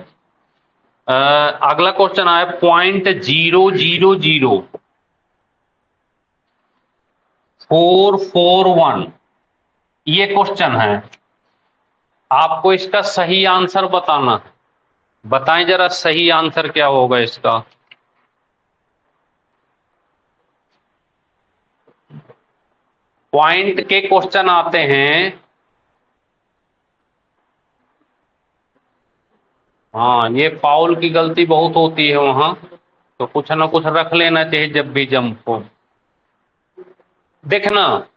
अगला क्वेश्चन आया 0.000441, ये क्वेश्चन है, आपको इसका सही आंसर बताना है। बताएं जरा सही आंसर क्या होगा इसका। पॉइंट के क्वेश्चन आते हैं, हाँ ये फाउल की गलती बहुत होती है वहां, तो कुछ ना कुछ रख लेना चाहिए जब भी जंप हो। देखना,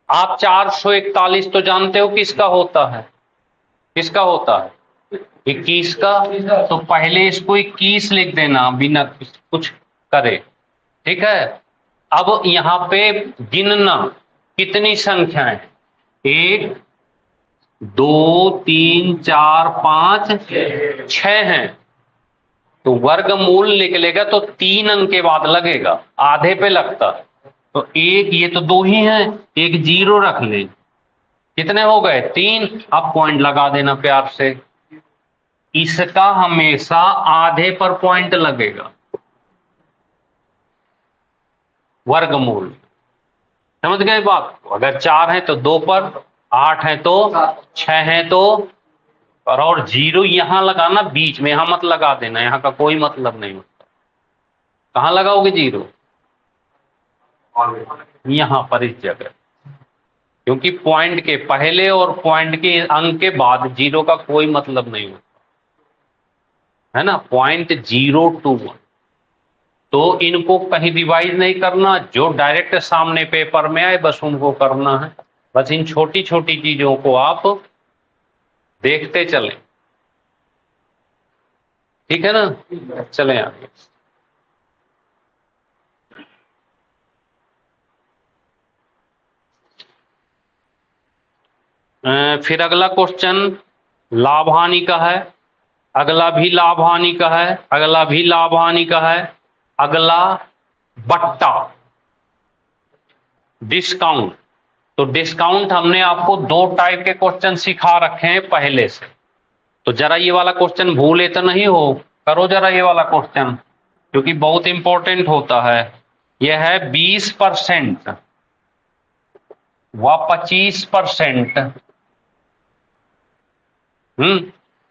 आप 441 तो जानते हो किसका होता है, किसका होता है, 21 का। तो पहले इसको 21 लिख देना बिना कुछ करे, ठीक है। अब यहां पे गिनना कितनी संख्याएं, 1 2 3 4 5 6 हैं, तो वर्गमूल निकलेगा तो 3 अंक के बाद लगेगा, आधे पे लगता है। तो एक, ये तो 2 ही हैं, एक 0 रख ले, कितने हो गए 3। अब पॉइंट लगा देना प्यार से, इसका हमेशा आधे पर पॉइंट लगेगा, वर्गमूल। समझ गए बात, अगर 4 है तो 2 पर, 8 है तो 6 है तो, और 0 यहां लगाना बीच में, यहां मत लगा देना, यहां का कोई मतलब नहीं होता। कहां लगाओगे 0, यहां पर इस जगह, क्योंकि पॉइंट के पहले और पॉइंट के अंक के बाद 0 का कोई मतलब नहीं होता। है ना, 0.021। तो इनको कहीं रिवाइज नहीं करना, जो डायरेक्ट सामने पेपर में आए बस उनको करना है। बस इन छोटी छोटी चीजों को आप देखते चलें, ठीक है ना। चलें आगे। फिर अगला क्वेश्चन लाभ हानि का है, अगला भी लाभ हानि का है, अगला भी लाभ हानि का है, अगला बट्टा डिस्काउंट। तो डिस्काउंट हमने आपको 2 टाइप के क्वेश्चन सिखा रखे हैं पहले से, तो जरा ये वाला क्वेश्चन भूले तो नहीं हो, करो जरा ये वाला क्वेश्चन क्योंकि बहुत इंपॉर्टेंट होता है। यह है 20% व 25%।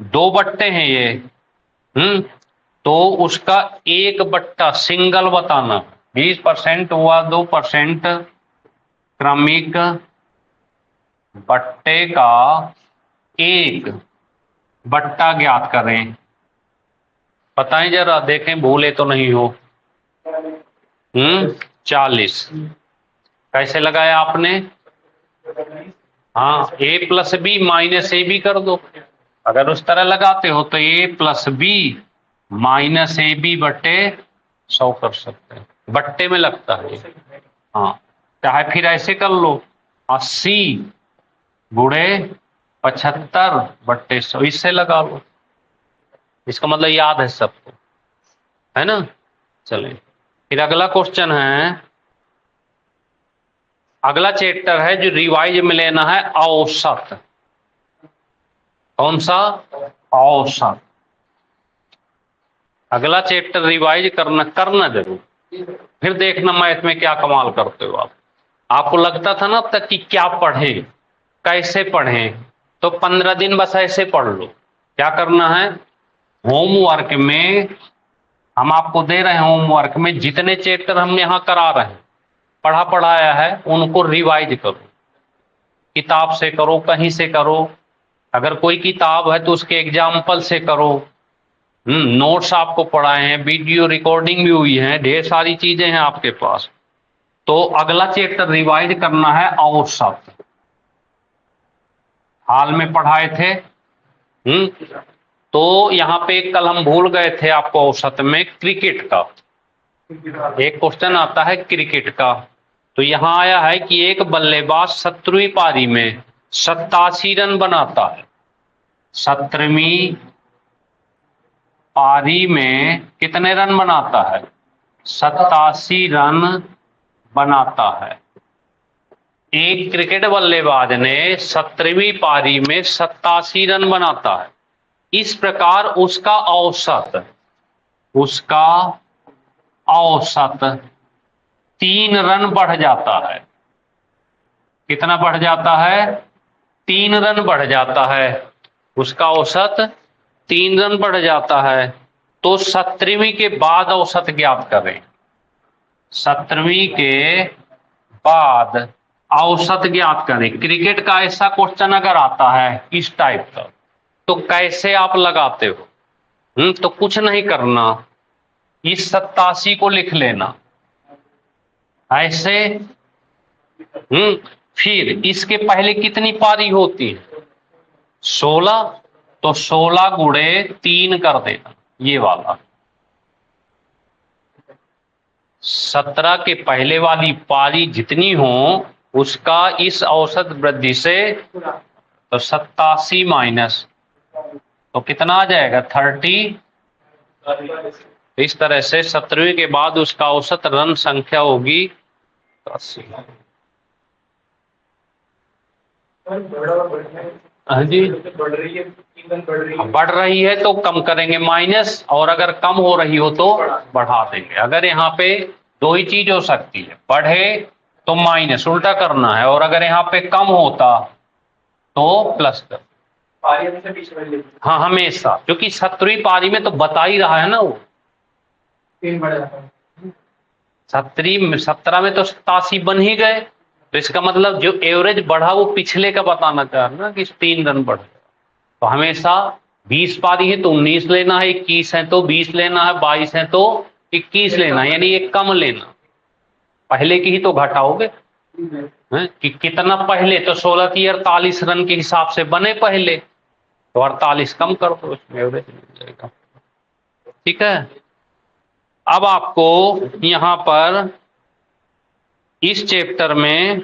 2 बट्टे हैं ये। तो उसका एक बट्टा सिंगल बताना, 20% हुआ 2% क्रमिक बट्टे का एक बट्टा ज्ञात करें। बताएं जरा, देखें भूले तो नहीं हो। 40 कैसे लगाया आपने? हाँ, a plus B minus A B कर दो। अगर उस तरह लगाते हो तो a plus B minus A B बट्टे 100 कर सकते हैं, बट्टे में लगता है। हाँ, चाहे फिर ऐसे कर लो 80 गुणे 75 बट्टे 100, इससे लगा लो। इसका मतलब याद है सबको, है ना। चलें, फिर अगला क्वेश्चन है, अगला चैप्टर है जो रिवाइज में लेना है, औसत। कौन सा? औसत। अगला चैप्टर रिवाइज करना जरूर, फिर देखना मैथ में क्या कमाल करते हो आप। आपको लगता था ना अब तक कि क्या पढ़ें, कैसे पढ़ें, तो 15 दिन बस ऐसे पढ़ लो। क्या करना है, होमवर्क में हम आपको दे रहे हैं, होमवर्क में जितने चैप्टर हम यहाँ करा रहे हैं, पढ़ाया है, उनको रिवाइज करो। किताब से करो, कहीं से करो, अगर कोई किताब है तो उसके एग्जाम्पल से करो। नोट्स आपको पढ़ाए हैं, वीडियो रिकॉर्डिंग भी हुई है, ढेर सारी चीजें हैं आपके पास। तो अगला चैप्टर रिवाइज करना है, औसत। हाल में पढ़ाए थे। तो यहाँ पे कल हम भूल गए थे आपको औसत में क्रिकेट का एक क्वेश्चन आता है, क्रिकेट का। तो यहां आया है कि एक बल्लेबाज 17वीं पारी में 87 रन बनाता है। 17वीं पारी में कितने रन बनाता है? 87 रन बनाता है। एक क्रिकेट बल्लेबाज ने 17वीं पारी में 87 रन बनाता है। इस प्रकार उसका औसत 3 रन बढ़ जाता है। कितना बढ़ जाता है? 3 रन बढ़ जाता है। उसका औसत 3 रन बढ़ जाता है। तो 17वीं के बाद औसत ज्ञात करें। 17वीं के बाद औसत ज्ञात करें। क्रिकेट का ऐसा क्वेश्चन अगर आता है इस टाइप का, तो कैसे आप लगाते हो? तो कुछ नहीं करना, इस 87 को लिख लेना ऐसे। फिर इसके पहले कितनी पारी होती है? 16। तो 16 गुणे 3 कर देना, ये वाला। 17 के पहले वाली पारी जितनी हो उसका इस औसत वृद्धि से, तो 87 माइनस, तो कितना आ जाएगा? 30। इस तरह से 17वीं के बाद उसका औसत रन संख्या होगी 80। हाँ जी, बढ़ रही है तो कम करेंगे माइनस, और अगर कम हो रही हो तो बढ़ा देंगे। अगर यहाँ पे 2 ही चीज हो सकती है, बढ़े तो माइनस उल्टा करना है, और अगर यहाँ पे कम होता तो प्लस कर। हाँ, हमेशा, क्योंकि 17वीं पारी में तो बता ही रहा है ना वो 17 में तो 87 बन ही गए, तो इसका मतलब जो एवरेज बढ़ा वो पिछले का बताना चाह रहा ना कि 3 रन बढ़। तो हमेशा 20 पारी है तो 19 लेना है, 21 है तो 20 लेना है, 22 है तो 21 लेना है, यानी ये कम लेना। पहले की ही तो घटाओगे कि कितना पहले, तो 16 की 48 रन के हिसाब से बने पहले, तो 48 कम कर दो, इसमें एवरेज मिल जाएगा। ठीक है, अब आपको यहां पर इस चैप्टर में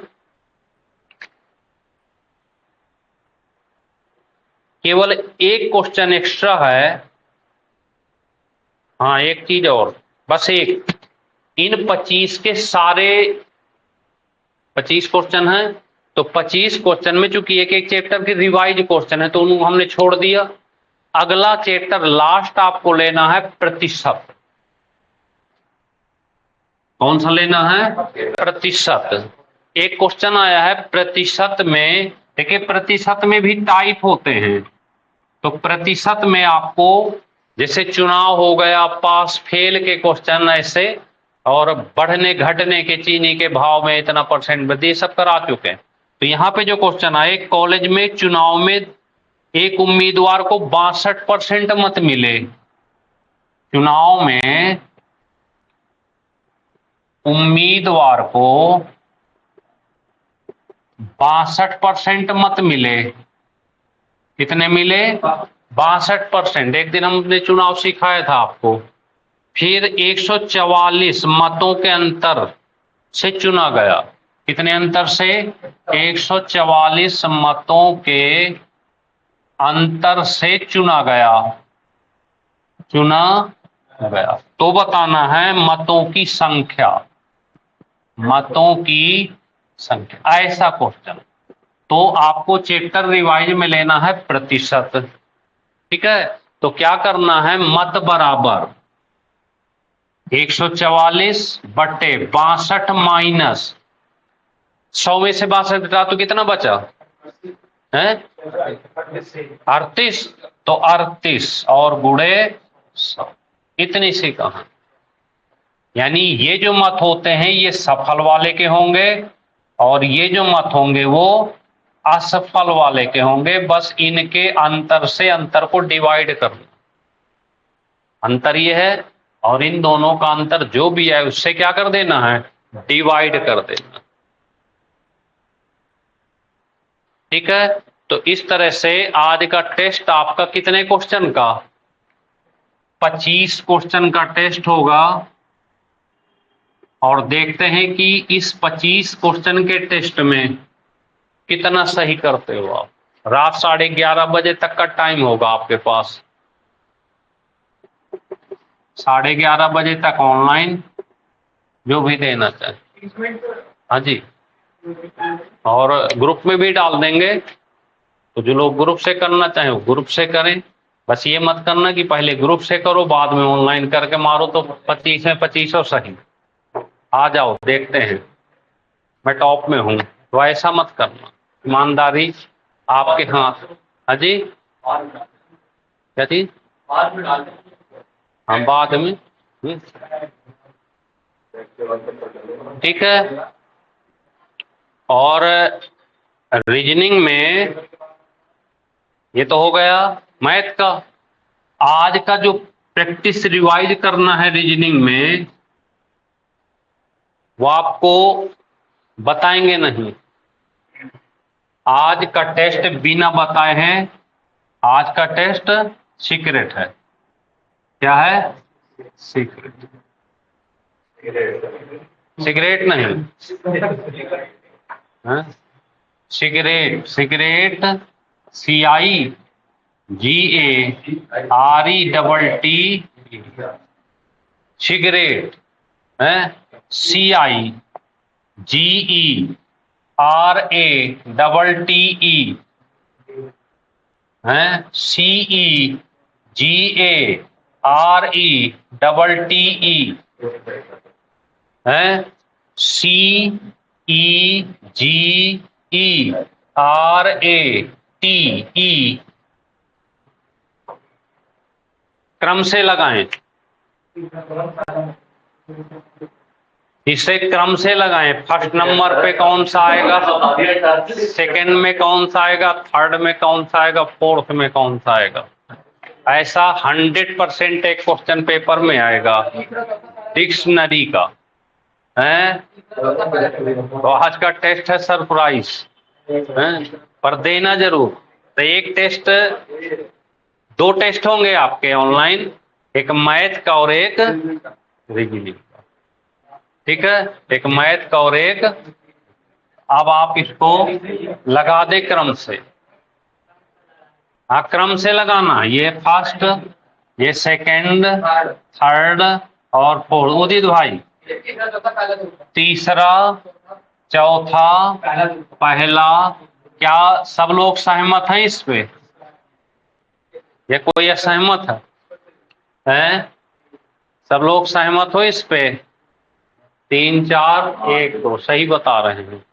केवल एक क्वेश्चन एक्स्ट्रा है। हाँ, एक चीज और, बस एक, इन 25 के सारे 25 क्वेश्चन हैं, तो 25 क्वेश्चन में चूंकि एक एक चैप्टर के रिवाइज क्वेश्चन है तो उनको हमने छोड़ दिया। अगला चैप्टर लास्ट आपको लेना है प्रतिशत। कौन सा लेना है? प्रतिशत। एक क्वेश्चन आया है प्रतिशत में, देखिए प्रतिशत में भी टाइप होते हैं, तो प्रतिशत में आपको जैसे चुनाव हो गया, पास फेल के क्वेश्चन ऐसे, और बढ़ने घटने के चीनी के भाव में इतना परसेंट वृद्धि, सब करा चुके हैं। तो यहाँ पे जो क्वेश्चन आए, कॉलेज में चुनाव में एक उम्मीदवार को 62% मत मिले, चुनाव में उम्मीदवार को 62% मत मिले। कितने मिले? 62%। एक दिन हमने चुनाव सिखाया था आपको। फिर 144 मतों के अंतर से चुना गया। कितने अंतर से? 144 मतों के अंतर से चुना गया, चुना गया। तो बताना है मतों की संख्या, मतों की संख्या, ऐसा क्वेश्चन। तो आपको चैप्टर रिवाइज में लेना है प्रतिशत। ठीक है, तो क्या करना है? मत बराबर 144 बट्टे 62 माइनस 100 में से 62 घटा तो कितना बचा है? 38। तो 38 और गुणे 100, इतनी सी कहा। यानी ये जो मत होते हैं ये सफल वाले के होंगे, और ये जो मत होंगे वो असफल वाले के होंगे। बस इनके अंतर से अंतर को डिवाइड करना, अंतर ये है, और इन दोनों का अंतर जो भी है उससे क्या कर देना है? डिवाइड कर देना। ठीक है, तो इस तरह से आज का टेस्ट आपका कितने क्वेश्चन का? 25 क्वेश्चन का टेस्ट होगा। और देखते हैं कि इस 25 क्वेश्चन के टेस्ट में कितना सही करते हो आप। रात 11:30 बजे तक का टाइम होगा आपके पास, 11:30 बजे तक ऑनलाइन, जो भी देना चाहे। हाँ जी, और ग्रुप में भी डाल देंगे, तो जो लोग ग्रुप से करना चाहें वो ग्रुप से करें। बस ये मत करना कि पहले ग्रुप से करो बाद में ऑनलाइन करके मारो, तो 25 में 25 सही। आ जाओ, देखते हैं, मैं टॉप में हूँ, तो ऐसा मत करना। ईमानदारी आपके हाथ। हाँ जी, क्या चीज? हम बाद में। ठीक है, और रीजनिंग में ये तो हो गया मैथ का। आज का जो प्रैक्टिस रिवाइज करना है रीजनिंग में, वो आपको बताएंगे नहीं। आज का टेस्ट बिना बताए हैं, आज का टेस्ट सीक्रेट है। क्या है? सीक्रेट। सिगरेट नहीं, सिगरेट, सिगरेट, CIGARETT, सिगरेट है, CIGERATTE है, CEGARETTE है, CEGERATTE। क्रम से लगाएं, इसे क्रम से लगाएं। फर्स्ट नंबर पे कौन सा आएगा, सेकंड में कौन सा आएगा, थर्ड में कौन सा आएगा, फोर्थ में कौन सा आएगा। ऐसा 100% एक क्वेश्चन पेपर में आएगा डिक्शनरी का है। तो आज का टेस्ट है सरप्राइज है, पर देना जरूर। तो एक टेस्ट, दो टेस्ट होंगे आपके ऑनलाइन, एक मैथ का और एक रीजनिंग का, ठीक है, एक मैथ का और एक। अब आप इसको लगा दे क्रम से, हाँ क्रम से लगाना, ये फर्स्ट, ये सेकंड, थर्ड और फोर्थ। उदित भाई तीसरा, चौथा, पहला, क्या सब लोग सहमत हैं इस पे? ये कोई असहमत है? सब लोग सहमत हो इस पे? 3 4 1 2 सही बता रहे हैं।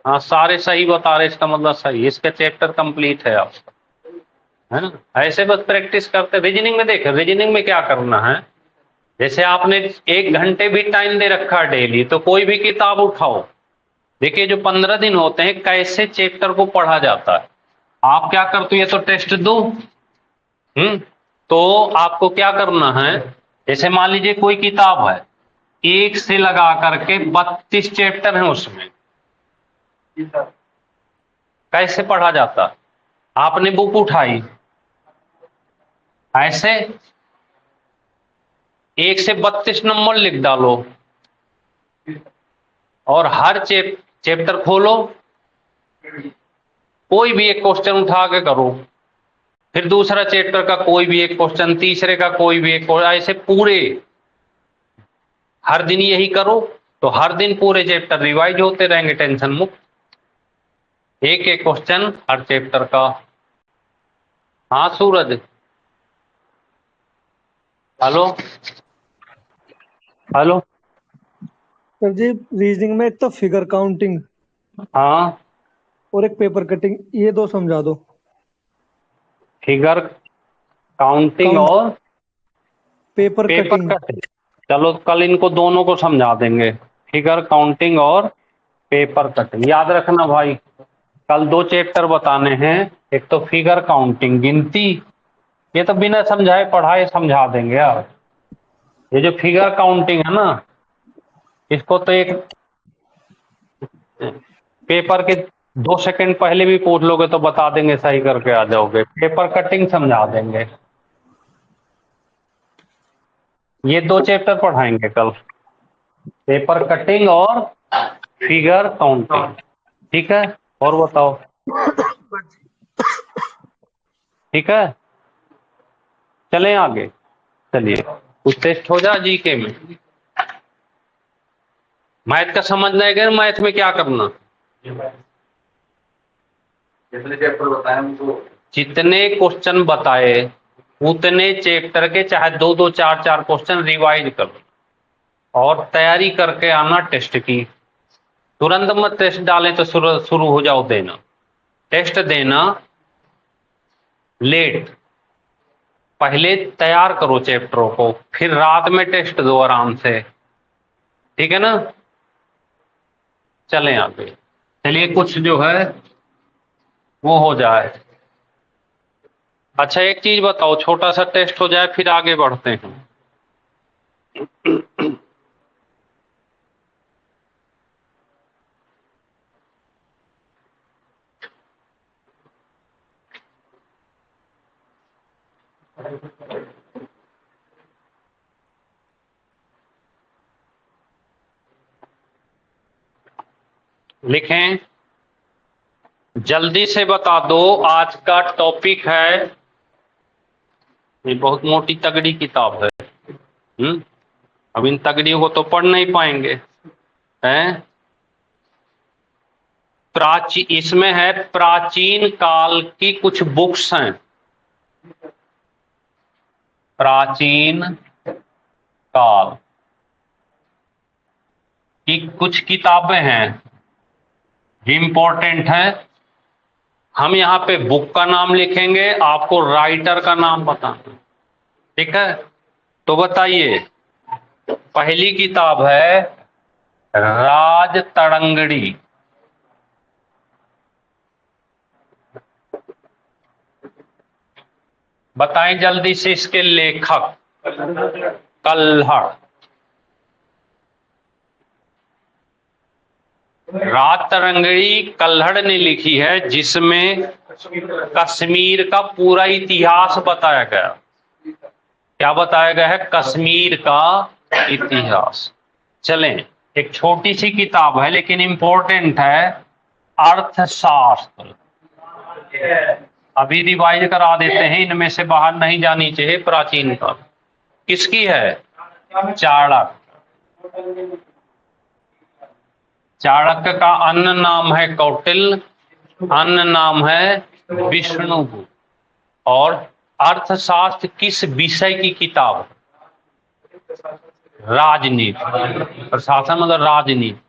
हाँ सारे सही बता रहे, इसका मतलब सही, इसका चैप्टर कंप्लीट है आपका, है ना। ऐसे बस प्रैक्टिस करते। रीजनिंग में देखें, रीजनिंग में क्या करना है, जैसे आपने 1 घंटे भी टाइम दे रखा डेली, तो कोई भी किताब उठाओ, देखिए जो 15 दिन होते हैं कैसे चैप्टर को पढ़ा जाता है। आप क्या करते हो, ये तो टेस्ट दो, तो आपको क्या करना है, जैसे मान लीजिए कोई किताब है, 1 से लगा करके 32 चैप्टर हैं उसमें, कैसे पढ़ा जाता है? आपने बुक उठाई, ऐसे 1 से 32 नंबर लिख डालो, और हर चैप्टर खोलो, कोई भी एक क्वेश्चन उठा के करो, फिर दूसरा चैप्टर का कोई भी एक क्वेश्चन, तीसरे का कोई भी एक, ऐसे पूरे हर दिन यही करो, तो हर दिन पूरे चैप्टर रिवाइज होते रहेंगे टेंशन मुक्त, एक एक क्वेश्चन हर चैप्टर का। हाँ सूरज, हेलो हेलो। सर जी रीजनिंग में एक तो फिगर काउंटिंग हाँ और एक पेपर कटिंग, ये दो समझा दो। फिगर काउंटिंग काउंट और पेपर पेपर कटिंग। कटिंग, चलो कल इनको दोनों को समझा देंगे, फिगर काउंटिंग और पेपर कटिंग। याद रखना भाई, कल 2 चैप्टर बताने हैं, एक तो फिगर काउंटिंग गिनती, ये तो बिना समझाए पढ़ाए समझा देंगे यार। ये जो फिगर काउंटिंग है ना, इसको तो एक पेपर के 2 सेकंड पहले भी पूछ लोगे तो बता देंगे, सही करके आ जाओगे। पेपर कटिंग समझा देंगे, ये 2 चैप्टर पढ़ाएंगे कल, पेपर कटिंग और फिगर काउंटिंग, ठीक है। और बताओ, ठीक है, चलें आगे। चलिए कुछ टेस्ट हो जाए जीके में। मैथ का समझना है कि मैथ में क्या करना, जितने चैप्टर बताए हमको, जितने क्वेश्चन बताए उतने चैप्टर के चाहे 2 2 4 4 क्वेश्चन रिवाइज करो और तैयारी करके आना टेस्ट की। तुरंत मत टेस्ट डालें तो शुरू हो जाओ देना, टेस्ट देना लेट, पहले तैयार करो चैप्टरों को, फिर रात में टेस्ट दो आराम से, ठीक है ना। चलें आगे, चलिए कुछ जो है वो हो जाए। अच्छा एक चीज बताओ, छोटा सा टेस्ट हो जाए फिर आगे बढ़ते हैं। लिखें, जल्दी से बता दो। आज का टॉपिक है, ये बहुत मोटी तगड़ी किताब है, अब इन तगड़ियों को तो पढ़ नहीं पाएंगे, हैं। इसमें है प्राचीन काल की कुछ बुक्स हैं, प्राचीन काल की कुछ किताबें हैं, इंपॉर्टेंट है। हम यहाँ पे बुक का नाम लिखेंगे, आपको राइटर का नाम बताना, ठीक है। तो बताइए, पहली किताब है राज तरंगड़ी, बताएं जल्दी से इसके लेखक। कल्हड़। रातरंगड़ी कल्हड़ ने लिखी है, जिसमें कश्मीर का पूरा इतिहास बताया गया। क्या बताया गया है? कश्मीर का इतिहास। चलें, एक छोटी सी किताब है लेकिन इंपॉर्टेंट है, अर्थशास्त्र। अभी रिवाइज करा देते हैं, इनमें से बाहर नहीं जानी चाहिए प्राचीन काल। किसकी है? चाणक्य। चाणक्य का अन्य नाम है कौटिल्य, अन्य नाम है विष्णुगुप्त। और अर्थशास्त्र किस विषय की किताब है? राजनीति। प्रशासन मतलब राजनीति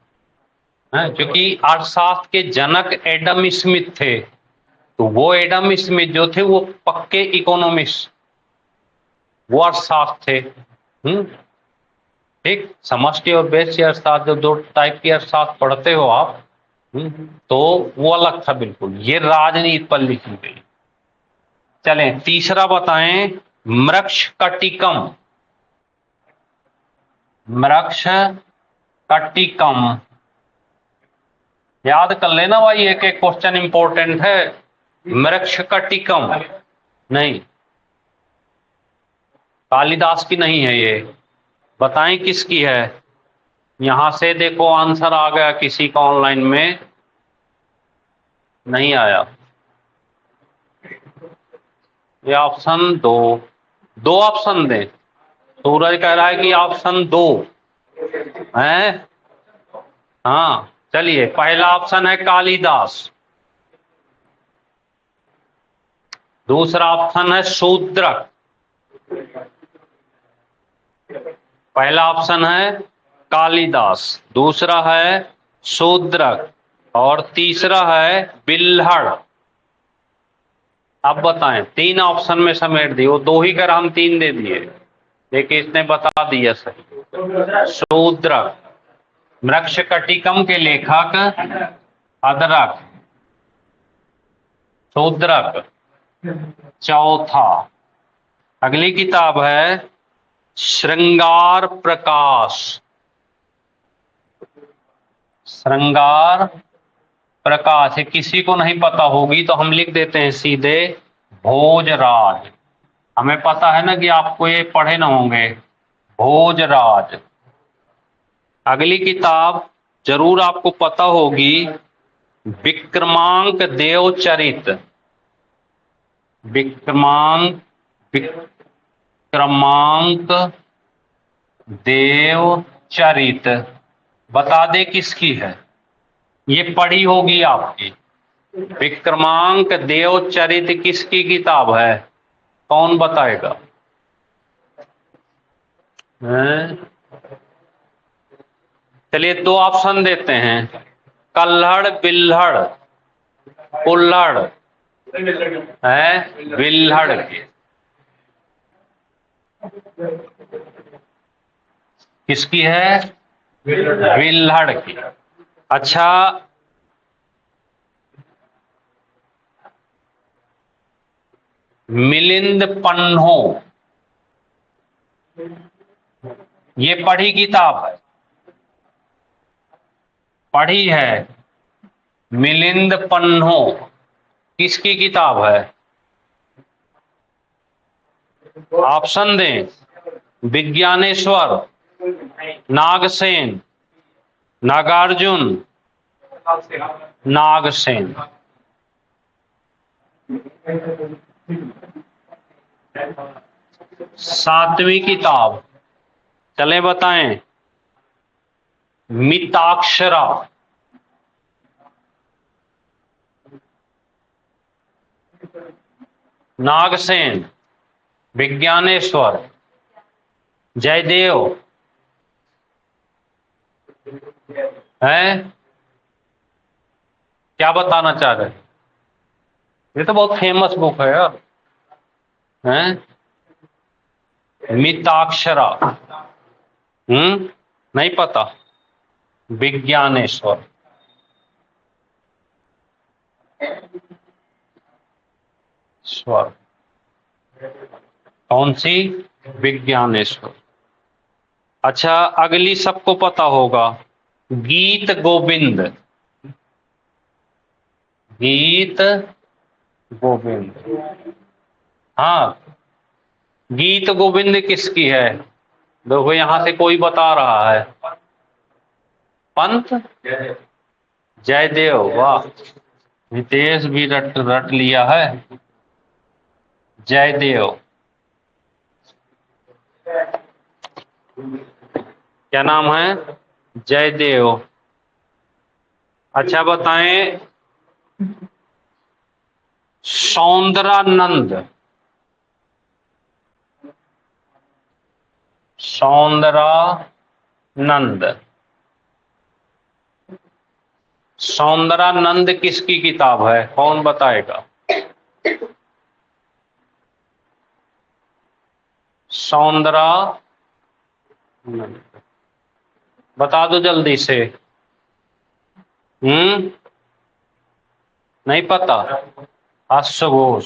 है, क्योंकि अर्थशास्त्र के जनक एडम स्मिथ थे, तो वो एडम स्मिथ जो थे वो पक्के इकोनॉमिस्ट, वो अर्थशास्त्र थे। ठीक, समष्टि और व्यष्टि अर्थशास्त्र, जो दो टाइप की अर्थशास्त्र पढ़ते हो आप, तो वो अलग था बिल्कुल। ये राजनीति पर लिखी गई। चलें, तीसरा बताएं, मृक्षकटिकम। मृक्षकटिकम याद कर लेना भाई, एक एक क्वेश्चन इंपॉर्टेंट है। मृक्षकटिकम नहीं, कालिदास की नहीं है ये। बताएं किसकी है? यहां से देखो आंसर आ गया किसी का ऑनलाइन में, नहीं आया। ये ऑप्शन दो ऑप्शन दें। सूरज कह रहा है कि ऑप्शन 2 है। हाँ चलिए, पहला ऑप्शन है कालिदास, दूसरा ऑप्शन है शूद्रक। पहला ऑप्शन है कालिदास, दूसरा है शूद्रक, और तीसरा है बिल्हड़। अब बताएं, 3 ऑप्शन में समेट दिए, वो 2 ही कर हम 3 दे दिए, लेकिन इसने बता दिया सही। शूद्रक। मृक्षकटिकम के लेखक अदरक, शूद्रक। चौथा, अगली किताब है श्रृंगार प्रकाश। श्रृंगार प्रकाश है, किसी को नहीं पता होगी तो हम लिख देते हैं सीधे भोजराज। हमें पता है ना कि आपको ये पढ़े ना होंगे, भोजराज। अगली किताब जरूर आपको पता होगी, विक्रमांक देवचरित। विक्रमांक देवचरित, बता दे किसकी है? ये पढ़ी होगी आपकी। विक्रमांक देवचरित किसकी किताब है? कौन बताएगा? चलिए 2 ऑप्शन देते हैं, कल्हड़ बिल्हड़। कुल्हड़ है, बिल्हड़ की। किसकी है? बिल्हड़ की। अच्छा, मिलिंद पन्हो, ये पढ़ी किताब है, पढ़ी है। मिलिंद पन्हो किसकी किताब है? ऑप्शन दें, विज्ञानेश्वर, नागसेन, नागार्जुन, नागसेन। सातवीं किताब, चले बताएं, मिताक्षरा। नागसेन, विज्ञानेश्वर, जयदेव है। क्या बताना चाह रहे? ये तो बहुत फेमस बुक है यार, हैं? मिताक्षरा। नहीं पता? विज्ञानेश्वर। स्वर। कौन सी? विज्ञानेश्वर। अच्छा, अगली सबको पता होगा, गीत गोविंद। गीत गोविंद, हाँ, गीत गोविंद किसकी है? देखो यहां से कोई बता रहा है, पंत जयदेव। वाह, हितेश भी रट रट लिया है, जयदेव। क्या नाम है? जयदेव। अच्छा बताएं, सौंदरानंद। सौंदरानंद, सौंदरानंद किसकी किताब है? कौन बताएगा? सौंदरानंद, बता दो जल्दी से। नहीं पता? अश्वघोष।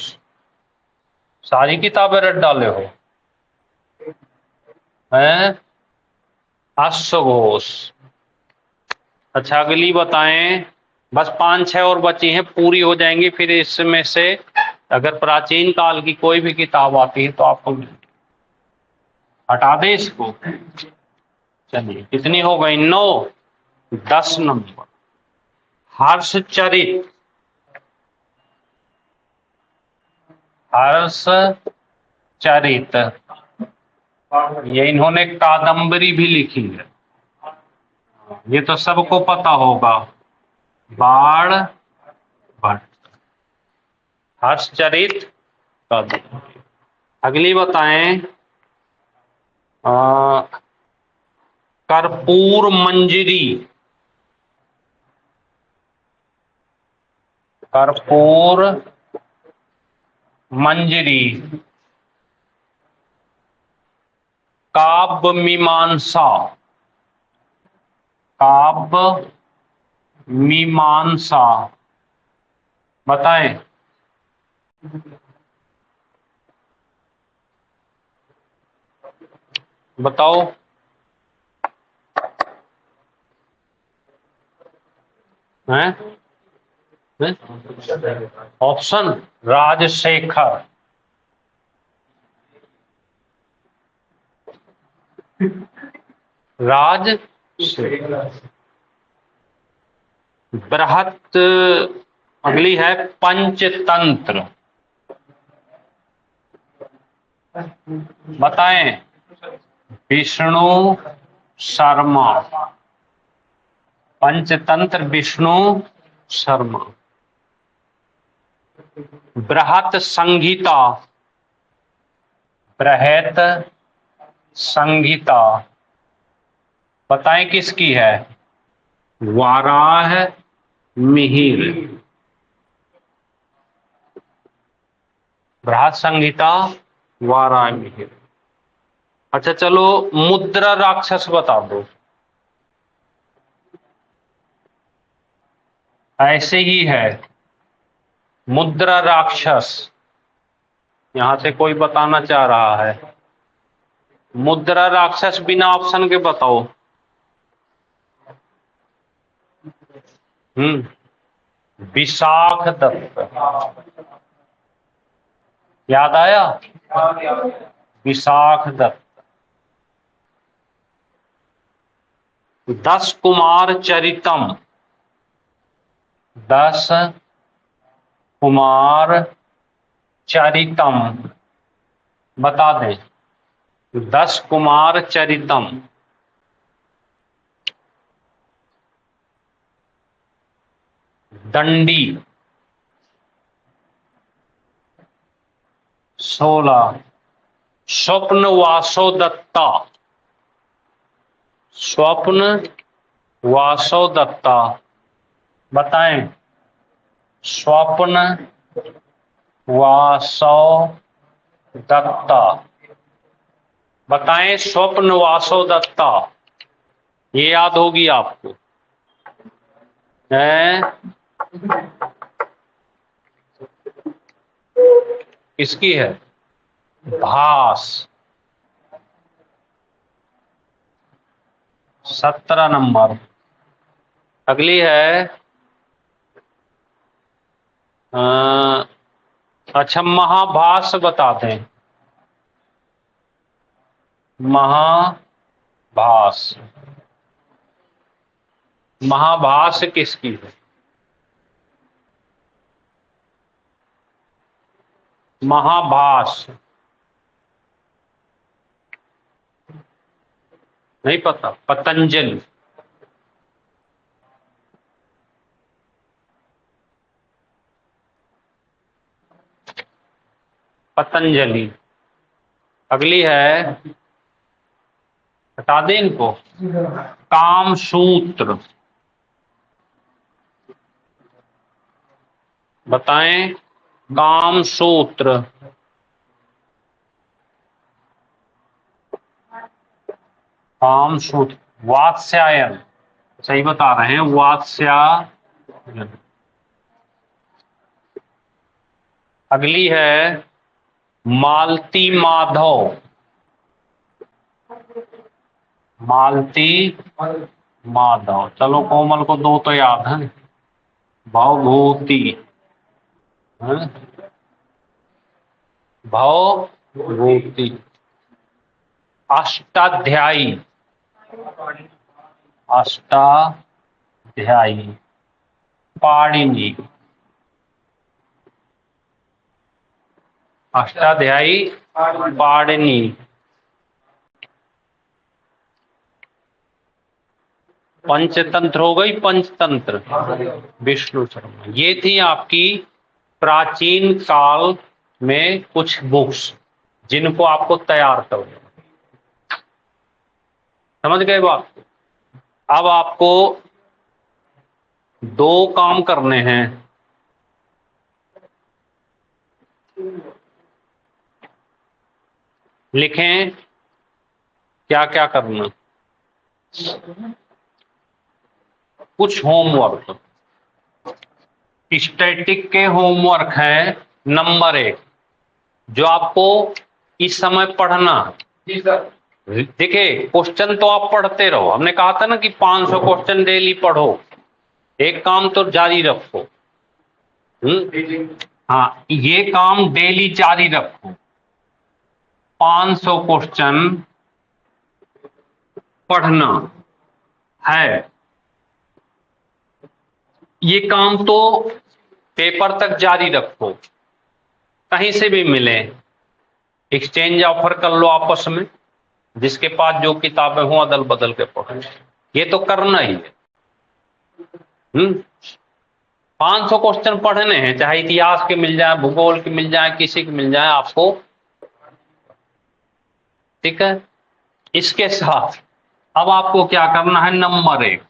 सारी किताबें रट डाले हो हैं? अश्वघोष। अच्छा अगली बताएं, बस 5-6 और बची हैं, पूरी हो जाएंगी, फिर इसमें से अगर प्राचीन काल की कोई भी किताब आती है तो आपको हटा दें इसको। चलिए, कितनी हो गई? 9। 10 नंबर, हर्षचरित। हर्षचरित, ये इन्होंने कादम्बरी भी लिखी है, ये तो सबको पता होगा, बाण भट्ट। हर्षचरित कादम्बरी। अगली बताएं, कर्पूर मंजरी। कर्पूर मंजरी, काव्य मीमांसा। काव्य मीमांसा, बताएं। बताओ। हैं? ऑप्शन, राजशेखर। राजशेखर। बृहत, अगली है पंचतंत्र। बताएं। विष्णु शर्मा। पंचतंत्र विष्णु शर्मा। बृहत संहिता। बृहत संहिता, बताएं किसकी है? वाराह मिहिर। बृहत संहिता, वाराह मिहिर। अच्छा चलो, मुद्रा राक्षस बता दो। ऐसे ही है, मुद्रा राक्षस। यहां से कोई बताना चाह रहा है, मुद्रा राक्षस बिना ऑप्शन के बताओ। विशाख दत्त। याद आया? विशाख दत्त। 10 कुमार चरितम। 10 कुमार चरितम, बता दें। 10 कुमार चरितम। दंडी। 16 स्वप्न वासो दत्ता। स्वप्न वासो दत्ता, बताएं। स्वप्न वासो दत्ता, बताएं। स्वप्न वासो दत्ता, ये याद होगी आपको है? किसकी है? भास 17 नंबर। अगली है अच्छा महाभास बता दें। महाभास, महाभास किसकी है? महाभास नहीं पता? पतंजलि। पतंजलि। अगली है, हटा दें इनको, कामसूत्र। बताएं, कामसूत्र। कामसूत्र, वात्स्यायन। सही बता रहे हैं, वात्स्यायन। अगली है मालती माधव। मालती माधव। चलो कोमल को दो तो याद है, भवभूति, भवभूति। अष्टाध्यायी, अष्टाध्यायी। पाणिनि, अष्टाध्यायी पाणिनि। पंचतंत्र हो गई, पंचतंत्र, विष्णु शर्मा। ये थी आपकी प्राचीन काल में कुछ बुक्स जिनको आपको तैयार करना। समझ गए बात? अब आपको दो काम करने हैं। लिखें क्या क्या करना। कुछ होमवर्क, स्टैटिक के होमवर्क है। नंबर 1 जो आपको इस समय पढ़ना। जी सर। देखिए क्वेश्चन तो आप पढ़ते रहो, हमने कहा था ना कि 500 क्वेश्चन डेली पढ़ो। एक काम तो जारी रखो। हाँ, ये काम डेली जारी रखो। 500 क्वेश्चन पढ़ना है। ये काम तो पेपर तक जारी रखो, कहीं से भी मिले एक्सचेंज ऑफर कर लो आपस में, जिसके पास जो किताबें हो अदल बदल के पढ़ो। ये तो करना ही है। 500 क्वेश्चन पढ़ने हैं, चाहे इतिहास के मिल जाए, भूगोल के मिल जाए, किसी के मिल जाए आपको। ठीक है, इसके साथ अब आपको क्या करना है। नंबर 1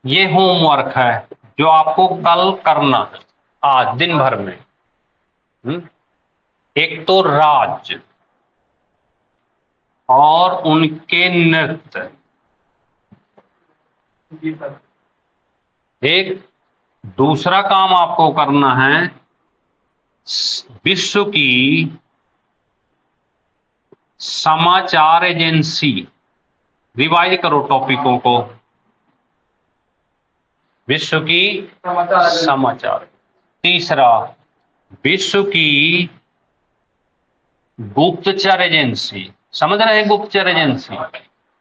ये होमवर्क है जो आपको कल करना है, आज दिन भर में। एक तो राज्य और उनके नृत्य। एक दूसरा काम आपको करना है, विश्व की समाचार एजेंसी। रिवाइज करो टॉपिकों को। विश्व की समाचार। तीसरा, विश्व की गुप्तचर एजेंसी। समझ रहे हैं गुप्तचर एजेंसी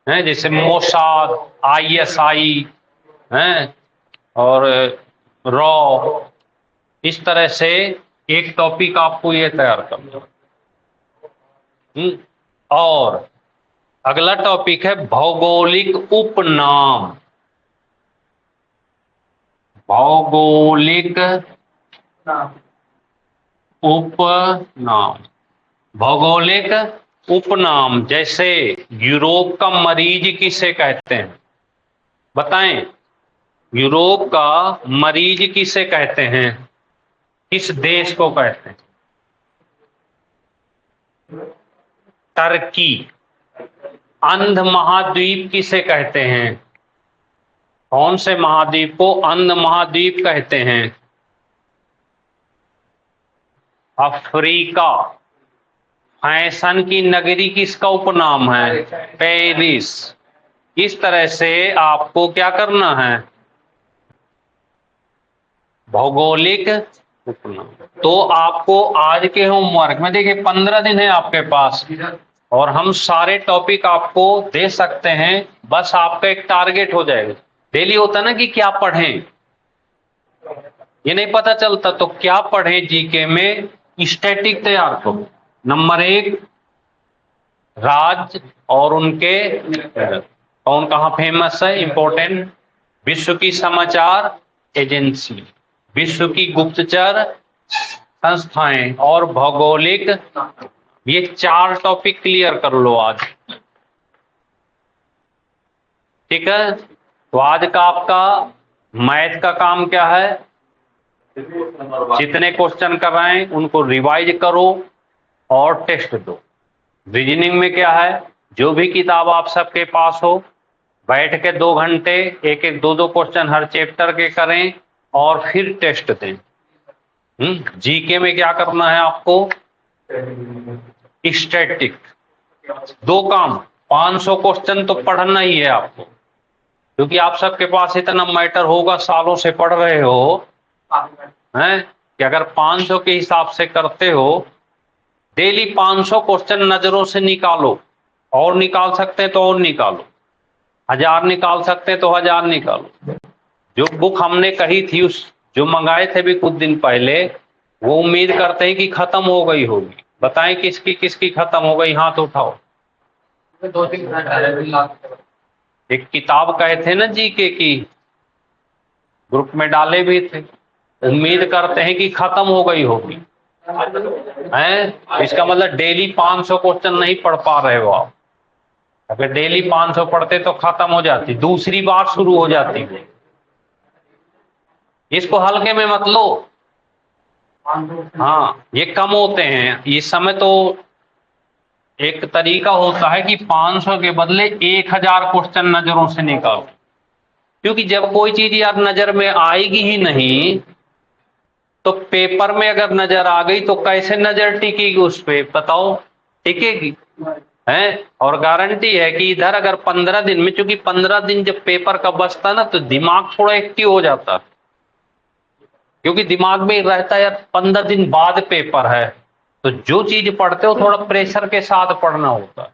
है, जैसे मोसाद, ISI है और रॉ। इस तरह से एक टॉपिक आपको ये तैयार करना। और अगला टॉपिक है भौगोलिक उपनाम। भौगोलिक उपनाम। भौगोलिक उपनाम, जैसे यूरोप का मरीज किसे कहते हैं? बताएं, यूरोप का मरीज किसे कहते हैं? किस देश को कहते हैं? टर्की। अंध महाद्वीप किसे कहते हैं? कौन से महाद्वीप को अंध महाद्वीप कहते हैं? अफ्रीका। फैशन की नगरी किसका उपनाम है? पेरिस। इस तरह से आपको क्या करना है? भौगोलिक उपनाम। तो आपको आज के होमवर्क में देखिए 15 दिन है आपके पास और हम सारे टॉपिक आपको दे सकते हैं, बस आपका एक टारगेट हो जाएगा। डेली होता ना कि क्या पढ़ें, ये नहीं पता चलता, तो क्या पढ़ें जीके में, स्टैटिक तैयार करो। नंबर 1 राज्य और उनके कौन कहाँ फेमस है, इंपॉर्टेंट, विश्व की समाचार एजेंसी, विश्व की गुप्तचर संस्थाएं और भौगोलिक, ये 4 टॉपिक क्लियर कर लो आज। ठीक है, तो आज का आपका मैथ का काम क्या है? जितने क्वेश्चन कराएं उनको रिवाइज करो और टेस्ट दो। रीजनिंग में क्या है, जो भी किताब आप सबके पास हो, बैठ के 2 घंटे एक एक 2 क्वेश्चन हर चैप्टर के करें और फिर टेस्ट दें। जीके में क्या करना है आपको? स्टैटिक 2 काम, 500 क्वेश्चन तो पढ़ना ही है आपको, क्योंकि आप सबके पास इतना मैटर होगा, सालों से पढ़ रहे हो हैं कि अगर 500 के हिसाब से करते हो, डेली 500 क्वेश्चन नजरों से निकालो, और निकाल सकते हैं तो और निकालो, 1000 निकाल सकते हैं तो 1000 निकालो। जो बुक हमने कही थी, उस जो मंगाए थे भी कुछ दिन पहले, वो उम्मीद करते हैं कि खत्म हो गई होगी। बताएं किसकी किसकी खत्म हो गई, हाथ उठाओ। 2-3 एक किताब कहे थे ना जीके की, ग्रुप में डाले भी थे, उम्मीद करते हैं कि खत्म हो गई होगी हैं। इसका मतलब डेली 500 क्वेश्चन नहीं पढ़ पा रहे हो आप। अगर डेली 500 पढ़ते तो खत्म हो जाती, दूसरी बार शुरू हो जाती है। इसको हल्के में मत लो। हाँ, ये कम होते हैं इस समय। तो एक तरीका होता है कि 500 के बदले 1000 क्वेश्चन नजरों से निकालो, क्योंकि जब कोई चीज यार नजर में आएगी ही नहीं, तो पेपर में अगर नजर आ गई तो कैसे नजर टिकेगी उस पे, बताओ? टिकेगी है। और गारंटी है कि इधर अगर 15 दिन में, क्योंकि 15 दिन जब पेपर का बचता ना, तो दिमाग थोड़ा एक्टिव हो जाता है, क्योंकि दिमाग में रहता है यार 15 दिन बाद पेपर है, तो जो चीज पढ़ते हो थोड़ा प्रेशर के साथ पढ़ना होता है।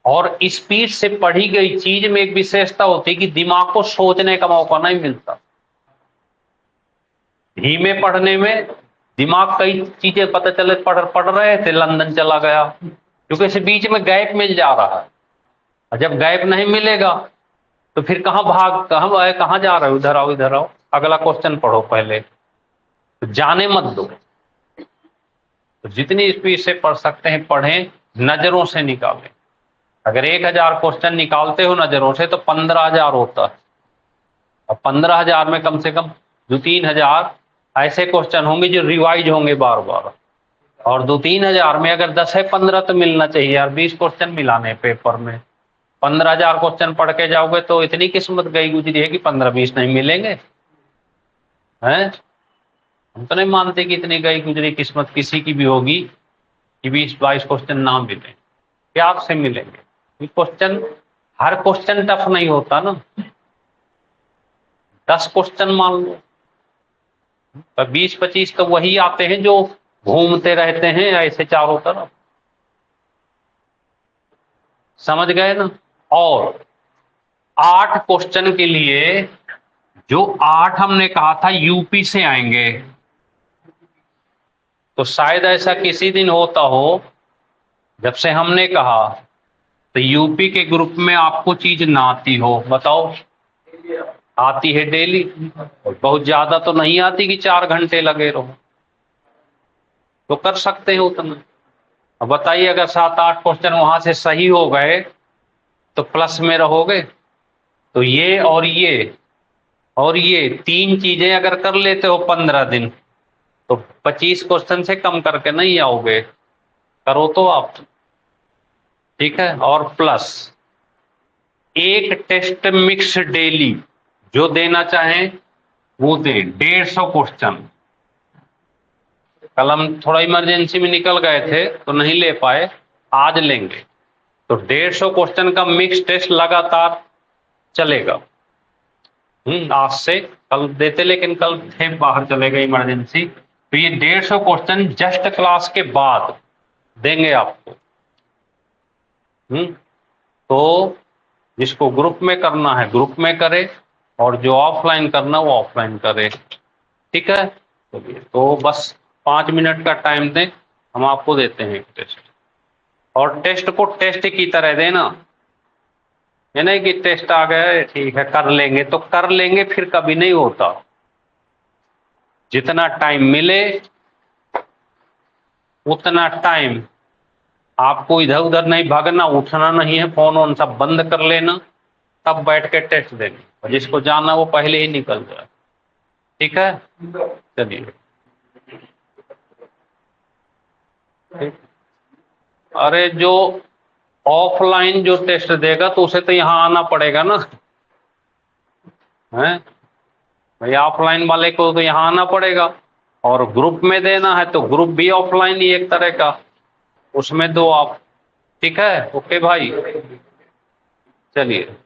और स्पीड से पढ़ी गई चीज में एक विशेषता होती है कि दिमाग को सोचने का मौका नहीं मिलता। धीमे पढ़ने में दिमाग कई चीजें पता चले, पढ़ रहे थे लंदन चला गया, क्योंकि इस बीच में गैप मिल जा रहा है। और जब गैप नहीं मिलेगा तो फिर कहाँ जा रहे हो, इधर आओ इधर आओ, अगला क्वेश्चन पढ़ो पहले, तो जाने मत दो। तो जितनी स्पीड से पढ़ सकते हैं पढ़ें, नजरों से निकालें। अगर 1000 क्वेश्चन निकालते हो नजरों से तो 15,000 होता है, और 15,000 में कम से कम 2-3 हजार ऐसे क्वेश्चन होंगे जो रिवाइज होंगे बार बार। और 2-3 हजार में अगर 10 है 15 तो मिलना चाहिए यार, 20 क्वेश्चन मिलाने पेपर में। 15,000 क्वेश्चन पढ़ के जाओगे तो इतनी किस्मत गई गुजरी है कि 15-20 नहीं मिलेंगे हैं। हम तो नहीं मानते कि इतनी गई गुजरी किस्मत किसी की भी होगी कि 20-22 क्वेश्चन ना मिले, प्यार से मिलेंगे। क्वेश्चन, हर क्वेश्चन टफ नहीं होता ना। 10 क्वेश्चन मान लो, तो 20-25 तो वही आते हैं जो घूमते रहते हैं ऐसे चारों तरफ, समझ गए ना। और 8 क्वेश्चन के लिए, जो 8 हमने कहा था यूपी से आएंगे, तो शायद ऐसा किसी दिन होता हो जब से हमने कहा तो यूपी के ग्रुप में आपको चीज ना आती हो। बताओ, आती है डेली, बहुत ज्यादा तो नहीं आती कि 4 घंटे लगे रहो, तो कर सकते हो उतना। अब बताइए, अगर 7-8 क्वेश्चन वहां से सही हो गए तो प्लस में रहोगे। तो ये और ये 3 चीजें अगर कर लेते हो 15 दिन, तो 25 क्वेश्चन से कम करके नहीं आओगे। करो तो आप, ठीक है। और प्लस एक टेस्ट मिक्स डेली, जो देना चाहें वो दे, 150 क्वेश्चन। कल हम थोड़ा इमरजेंसी में निकल गए थे तो नहीं ले पाए, आज लेंगे। तो 150 क्वेश्चन का मिक्स टेस्ट लगातार चलेगा। आज से कल देते, लेकिन कल थे बाहर चले गए इमरजेंसी। तो ये 150 क्वेश्चन जस्ट क्लास के बाद देंगे आपको। तो जिसको ग्रुप में करना है ग्रुप में करे, और जो ऑफलाइन करना वो ऑफलाइन करे। ठीक है, चलिए तो बस 5 मिनट का टाइम दें, हम आपको देते हैं एक टेस्ट। और टेस्ट को टेस्ट की तरह देना, ये नहीं कि टेस्ट आ गया ठीक है कर लेंगे, तो कर लेंगे फिर कभी नहीं होता। जितना टाइम मिले उतना टाइम आपको इधर उधर नहीं भागना, उठना नहीं है, फोन वोन सब बंद कर लेना, तब बैठ के टेस्ट देंगे। और जिसको जाना वो पहले ही निकल जाए। ठीक है, चलिए। अरे जो ऑफलाइन जो टेस्ट देगा तो उसे तो यहाँ आना पड़ेगा ना, है भाई। ऑफलाइन वाले को तो यहाँ आना पड़ेगा, और ग्रुप में देना है तो ग्रुप भी ऑफलाइन ही एक तरह का, उसमें दो आप। ठीक है, ओके भाई, चलिए।